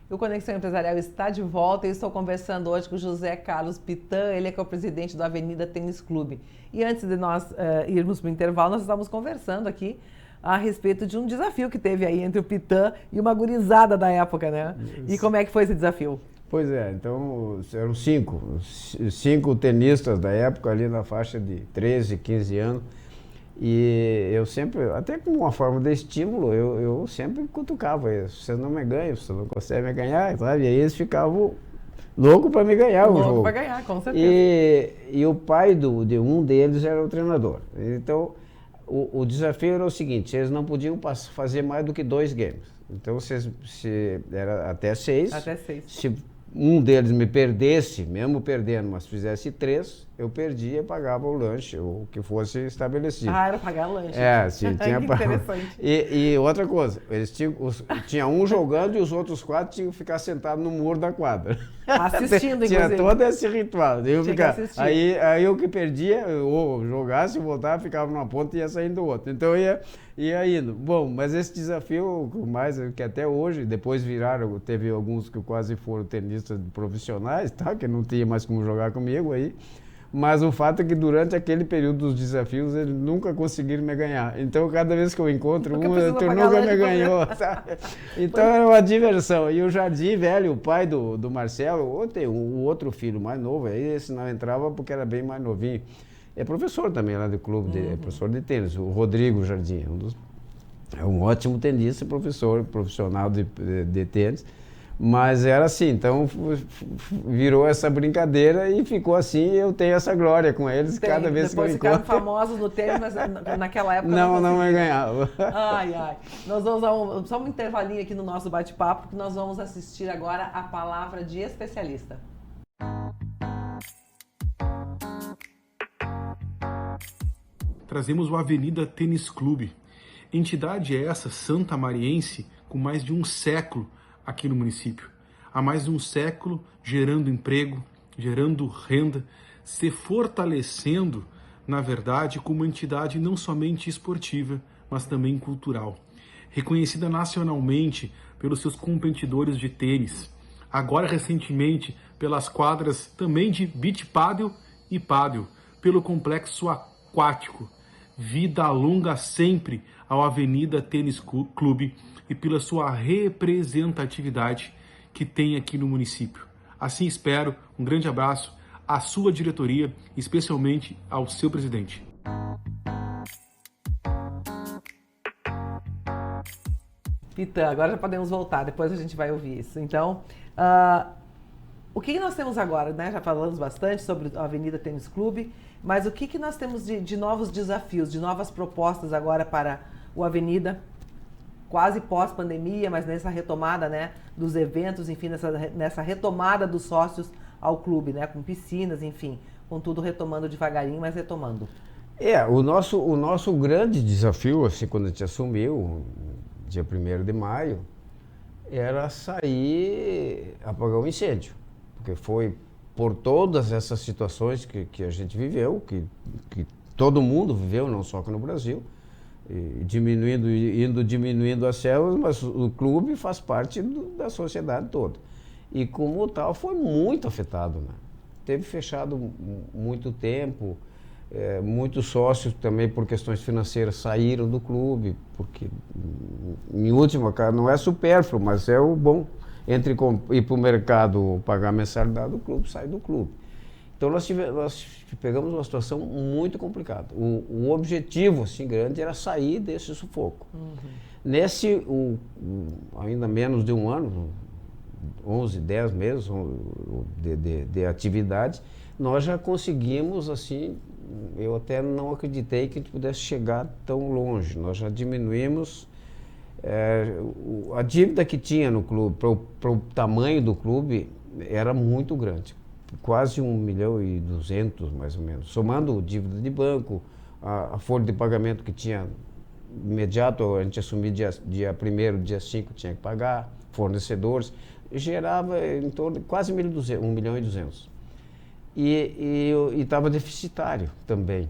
O Conexão Empresarial está de volta e estou conversando hoje com o José Carlos Pitan, ele é que é o presidente do Avenida Tênis Clube. E antes de nós irmos para o intervalo, nós estávamos conversando aqui a respeito de um desafio que teve aí entre o Pitan e uma gurizada da época, né? E como é que foi esse desafio? Pois é, então eram cinco tenistas da época ali na faixa de 13, 15 anos. E eu sempre, até como uma forma de estímulo, eu sempre cutucava eles. Você não me ganha, você não consegue me ganhar, sabe? E aí eles ficavam loucos para me ganhar o jogo. Louco para ganhar, com certeza. E o pai de um deles era o treinador. Então, o desafio era o seguinte, eles não podiam fazer mais do que 2 games. Então, era até 6. Até 6. Se um deles me perdesse, mesmo perdendo, mas fizesse 3, eu perdia e pagava o lanche, o que fosse estabelecido. Ah, era pagar lanche. É, sim, tinha que interessante. E outra coisa, eles tinha um jogando e os outros 4 tinham que ficar sentados no muro da quadra. Assistindo, tinha inclusive. todo esse ritual. Aí eu que perdia, ou jogasse, voltava, ficava numa ponta e ia saindo do outro. Então ia indo. Bom, mas esse desafio, mais que até hoje, depois teve alguns que quase foram tenistas profissionais, tá? Que não tinha mais como jogar comigo aí. Mas o fato é que durante aquele período dos desafios, eles nunca conseguiram me ganhar. Então, cada vez que eu encontro tu nunca me ganhou, sabe? Então, era uma diversão. E o Jardim Velho, o pai do Marcelo, ou tem o outro filho mais novo, aí esse não entrava porque era bem mais novinho. É professor também lá do clube, é professor de tênis, o Rodrigo Jardim. É um ótimo tenista, professor profissional de tênis. Mas era assim, então virou essa brincadeira e ficou assim, e eu tenho essa glória com eles cada vez que eu encontro. Depois ficaram famosos no tênis, mas naquela época não me ganhava. Ai. Nós vamos dar só um intervalinho aqui no nosso bate-papo, porque nós vamos assistir agora a palavra de especialista. Trazemos o Avenida Tênis Clube. Entidade essa santamariense com mais de um século aqui no município. Há mais de um século gerando emprego, gerando renda, se fortalecendo, na verdade, como uma entidade não somente esportiva, mas também cultural. Reconhecida nacionalmente pelos seus competidores de tênis, agora recentemente pelas quadras também de beach paddle e paddle, pelo complexo aquático. Vida longa sempre ao Avenida Tênis Clube e pela sua representatividade que tem aqui no município. Assim espero, um grande abraço à sua diretoria, especialmente ao seu presidente. Pitan, agora já podemos voltar, depois a gente vai ouvir isso. Então, o que nós temos agora, né? Já falamos bastante sobre a Avenida Tênis Clube, mas o que nós temos de novos desafios, de novas propostas agora para o Avenida, quase pós-pandemia, mas nessa retomada, né, dos eventos, enfim, nessa retomada dos sócios ao clube, né, com piscinas, enfim, com tudo retomando devagarinho, mas retomando. O nosso grande desafio, assim, quando a gente assumiu, dia 1º de maio, era sair, apagar o incêndio, porque foi por todas essas situações que a gente viveu, que todo mundo viveu, não só aqui no Brasil, indo diminuindo as células, mas o clube faz parte da sociedade toda. E como tal, foi muito afetado, né? Teve fechado muito tempo, Muitos sócios também por questões financeiras saíram do clube, porque em última casa não é supérfluo, mas é o bom. Entre ir para o mercado pagar a mensalidade do clube, sair do clube. Então nós pegamos uma situação muito complicada. O objetivo assim, grande era sair desse sufoco. Nesse, ainda menos de um ano, 11, 10 meses de atividade, nós já conseguimos, assim, eu até não acreditei que a gente pudesse chegar tão longe. Nós já diminuímos a dívida que tinha no clube, para o tamanho do clube, era muito grande. Quase 1.200.000, mais ou menos. Somando dívida de banco, a folha de pagamento que tinha imediato, a gente assumia dia 1º, dia 5 tinha que pagar, fornecedores, gerava em torno de quase 1.200.000. E estava deficitário também,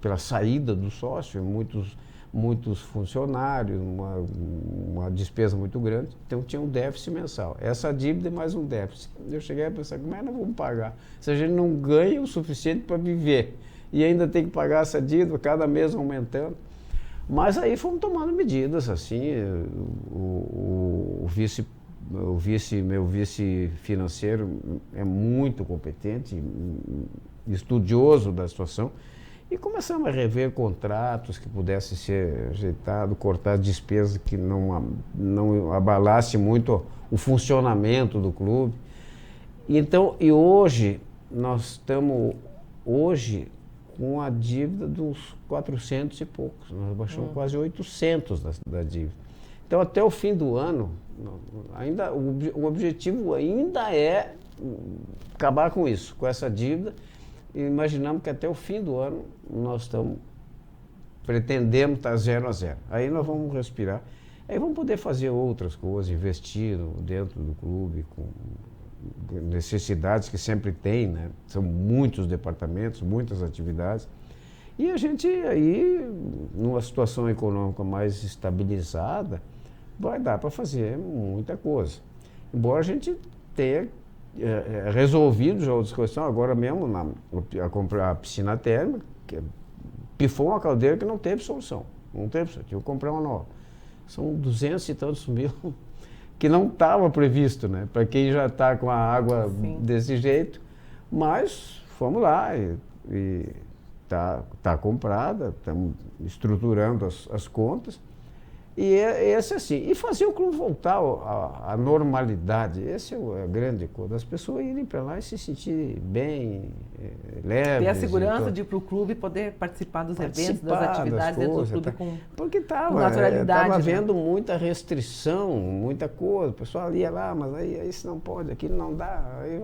pela saída do sócio, muitos funcionários, uma despesa muito grande, então tinha um déficit mensal. Essa dívida é mais um déficit. Eu cheguei a pensar, como é que nós vamos pagar? Se a gente não ganha o suficiente para viver e ainda tem que pagar essa dívida, cada mês aumentando. Mas aí fomos tomando medidas, assim, meu vice financeiro é muito competente, estudioso da situação, e começamos a rever contratos que pudessem ser ajeitados, cortar despesas que não abalasse muito o funcionamento do clube. Então, e hoje, nós estamos com a dívida dos 400 e poucos, nós baixamos quase 800 da dívida. Então, até o fim do ano, o objetivo ainda é acabar com isso, com essa dívida. E imaginamos que até o fim do ano nós pretendemos estar 0 a 0. Aí nós vamos respirar. Aí vamos poder fazer outras coisas, investir dentro do clube, com necessidades que sempre tem, né? São muitos departamentos, muitas atividades. E a gente aí, numa situação econômica mais estabilizada, vai dar para fazer muita coisa. Embora a gente tenha resolvido já outras questões, agora mesmo a comprar a piscina térmica, que pifou uma caldeira que não teve solução. Não teve solução, tive que comprar uma nova. São 200 e tantos mil que não estava previsto, né? Para quem já está com a água desse jeito. Mas fomos lá e tá comprada, estamos estruturando as contas. E esse assim, e fazer o clube voltar à normalidade, esse é a grande coisa, as pessoas irem para lá e se sentirem bem, leves. Ter a segurança de ir para o clube e poder participar dos eventos, das atividades dentro do clube porque com naturalidade. Estava havendo muita restrição, muita coisa, o pessoal ia lá, mas aí isso não pode, aquilo não dá, aí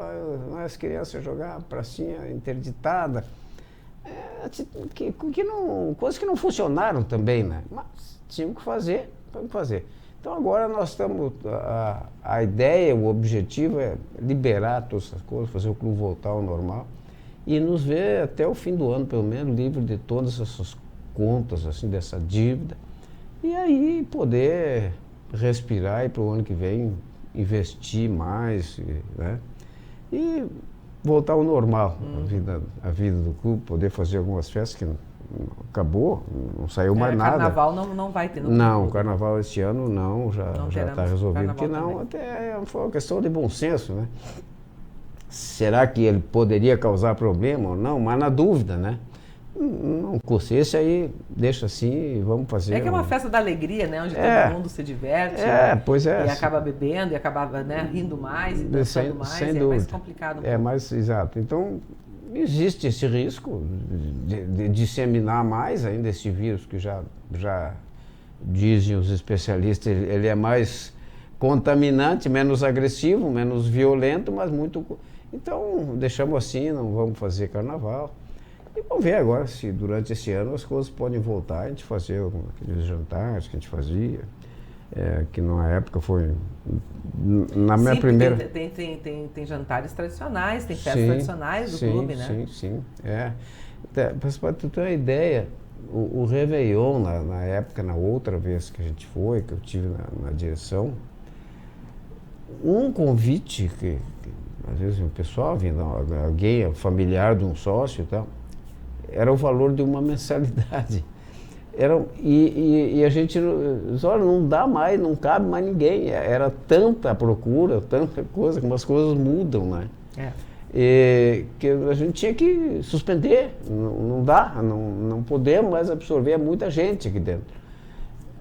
vai as crianças jogar pracinha interditada, coisas que não funcionaram também, né? Mas tínhamos que fazer. Então agora nós estamos, a ideia, o objetivo é liberar todas essas coisas, fazer o clube voltar ao normal e nos ver até o fim do ano, pelo menos, livre de todas essas contas, assim, dessa dívida, e aí poder respirar e para o ano que vem investir mais, né? E voltar ao normal, a vida do clube, poder fazer algumas festas que acabou, não saiu mais nada. Carnaval não vai ter. Não, o carnaval este ano não, já está resolvido. Que não, até foi uma questão de bom senso, né? Será que ele poderia causar problema ou não? Mas na dúvida, né? Não custa. Esse aí deixa assim e vamos fazer. É que é uma festa da alegria, né? Onde todo mundo se diverte. Pois é. E acaba bebendo e acaba, né, rindo mais e dançando mais. Sem dúvida. É mais complicado. Mais exato. Então, existe esse risco de disseminar mais ainda esse vírus que já dizem os especialistas, ele é mais contaminante, menos agressivo, menos violento, mas muito... Então, deixamos assim, não vamos fazer carnaval. E vamos ver agora se durante esse ano as coisas podem voltar, a gente fazer aqueles jantares que a gente fazia, que na época foi... Na minha primeira... Tem jantares tradicionais, tem festas tradicionais do clube, né? Sim. Para tu ter uma ideia, o Réveillon, na época, na outra vez que a gente foi, que eu tive na direção, um convite que às vezes o pessoal vindo, alguém familiar de um sócio e tal, era o valor de uma mensalidade. E a gente, olha, não dá mais, não cabe mais ninguém. Era tanta procura, tanta coisa, como as coisas mudam, né? Que a gente tinha que suspender, não dá, não podemos mais absorver muita gente aqui dentro.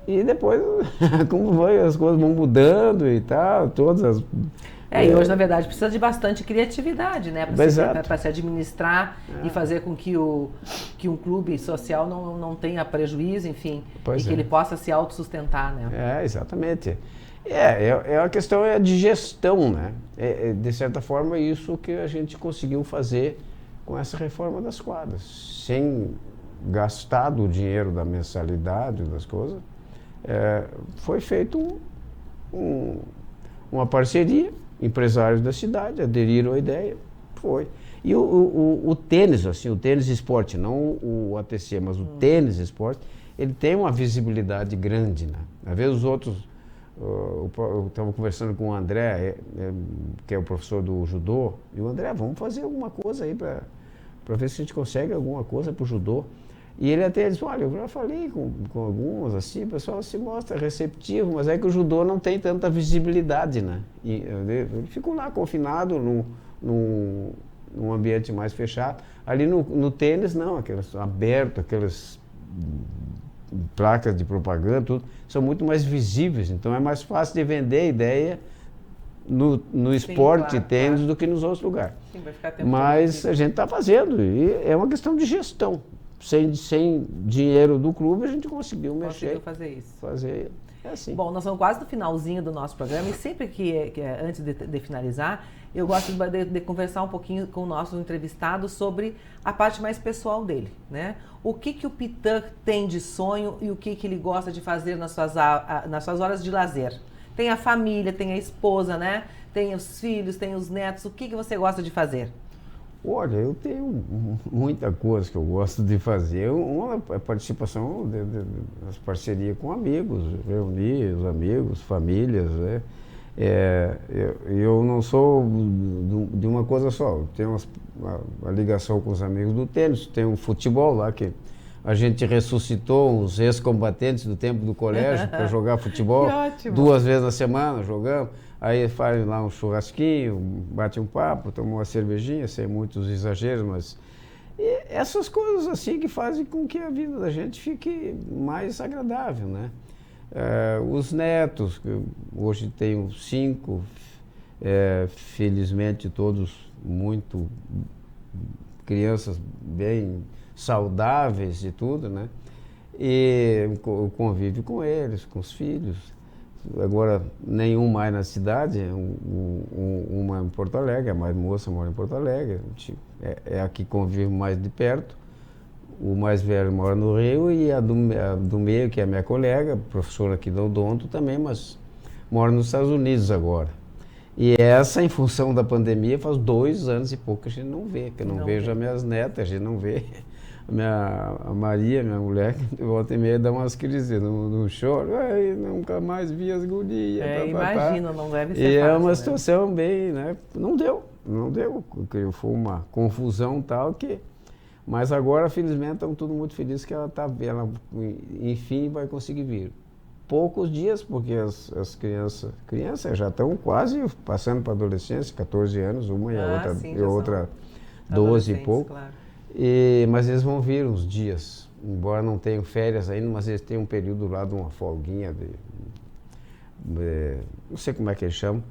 E depois, como vai, as coisas vão mudando e tal, todas as... E hoje, na verdade, precisa de bastante criatividade, né? Para se administrar e fazer com que um clube social não tenha prejuízo, enfim, que ele possa se autossustentar, né? Exatamente. A questão de gestão, né? De certa forma, isso que a gente conseguiu fazer com essa reforma das quadras. Sem gastar do dinheiro da mensalidade, das coisas, foi feito uma parceria. Empresários da cidade aderiram à ideia, foi. E o tênis, assim, o tênis esporte, não o ATC, mas o tênis esporte, ele tem uma visibilidade grande, né? Às vezes os outros, eu estava conversando com o André, que é o professor do judô, e o André, vamos fazer alguma coisa aí para ver se a gente consegue alguma coisa para o judô. E ele até disse, olha, eu já falei com alguns, assim, o pessoal se mostra receptivo, mas é que o judô não tem tanta visibilidade, né? E ele ficou lá confinado num ambiente mais fechado. Ali no tênis, não, aqueles abertos, aquelas placas de propaganda, tudo, são muito mais visíveis, então é mais fácil de vender a ideia no esporte tênis do que nos outros lugares. Sim, vai ficar tempo. Mas a gente está fazendo, e é uma questão de gestão. Sem dinheiro do clube, a gente conseguiu fazer isso. É assim. Bom, nós estamos quase no finalzinho do nosso programa e sempre que antes de finalizar, eu gosto de conversar um pouquinho com o nosso entrevistado sobre a parte mais pessoal dele, né? O que o Pitã tem de sonho e o que ele gosta de fazer nas suas horas de lazer. Tem a família, tem a esposa, né? Tem os filhos, tem os netos. O que você gosta de fazer? Olha, eu tenho muita coisa que eu gosto de fazer. Uma é a participação das parcerias com amigos, reunir os amigos, famílias, né? Eu não sou de uma coisa só. Eu tenho uma ligação com os amigos do tênis, tem o futebol lá que a gente ressuscitou os ex-combatentes do tempo do colégio para jogar futebol 2 vezes na semana, jogamos. Aí faz lá um churrasquinho, bate um papo, toma uma cervejinha, sem muitos exageros, mas essas coisas assim que fazem com que a vida da gente fique mais agradável, né? Os netos, hoje tenho 5, felizmente todos muito crianças bem saudáveis e tudo, né? E o convívio com eles, com os filhos. Agora, nenhum mais na cidade, uma em Porto Alegre, a mais moça mora em Porto Alegre, é a que convive mais de perto. O mais velho mora no Rio e a do meio, que é a minha colega, professora aqui da Odonto também, mas mora nos Estados Unidos agora. E essa, em função da pandemia, faz 2 anos e pouco que a gente não vê, que eu não vejo as minhas netas, a gente não vê. A Maria, minha mulher, volta e meia dá umas crises no choro, aí nunca mais vi as gurias. Imagina, não deve ser fácil. E é uma situação bem, né? Não deu, foi uma confusão tal que... Mas agora, felizmente, estão todos muito felizes que ela enfim vai conseguir vir. Poucos dias, porque as crianças já estão quase passando para a adolescência, 14 anos, uma e a outra 12 e pouco. Claro. Mas eles vão vir uns dias, embora não tenham férias ainda, mas eles têm um período lá de uma folguinha, não sei como é que eles chamam.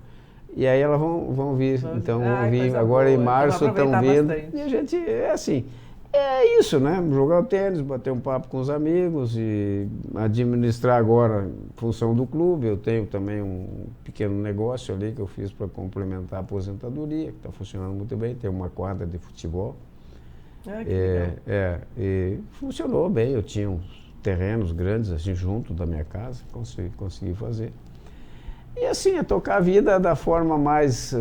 E aí elas vão vir, então vão vir agora em março, estão vindo. Bastante. E a gente, assim, é isso, né? Jogar o tênis, bater um papo com os amigos e administrar agora em função do clube. Eu tenho também um pequeno negócio ali que eu fiz para complementar a aposentadoria, que está funcionando muito bem, tem uma quadra de futebol. E funcionou bem, eu tinha uns terrenos grandes assim junto da minha casa, consegui fazer. E assim, é tocar a vida da forma mais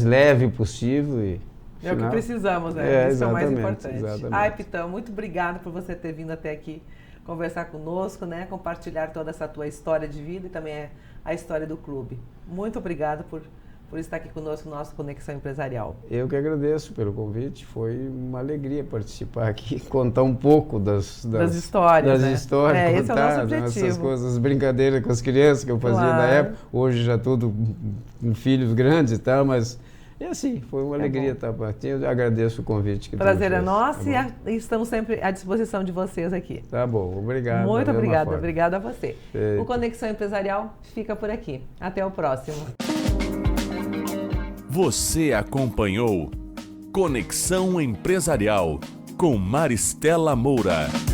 leve possível. É o que precisamos, né? Isso é o mais importante. Exatamente. Pitã, muito obrigada por você ter vindo até aqui conversar conosco, né? Compartilhar toda essa tua história de vida e também a história do clube. Muito obrigada por por estar aqui conosco no nosso Conexão Empresarial. Eu que agradeço pelo convite, foi uma alegria participar aqui, contar um pouco das histórias, das né? histórias, Esse é o nosso objetivo. essas coisas, as brincadeiras com as crianças que eu fazia na época, hoje já tudo com filhos grandes e tal, mas é assim, foi uma alegria estar partindo. Eu agradeço o convite que prazer tu me é fez, nosso, tá e estamos sempre à disposição de vocês aqui. Tá bom, obrigado. Muito obrigada, obrigada a você. Eita. O Conexão Empresarial fica por aqui. Até o próximo. Você acompanhou Conexão Empresarial com Maristela Moura.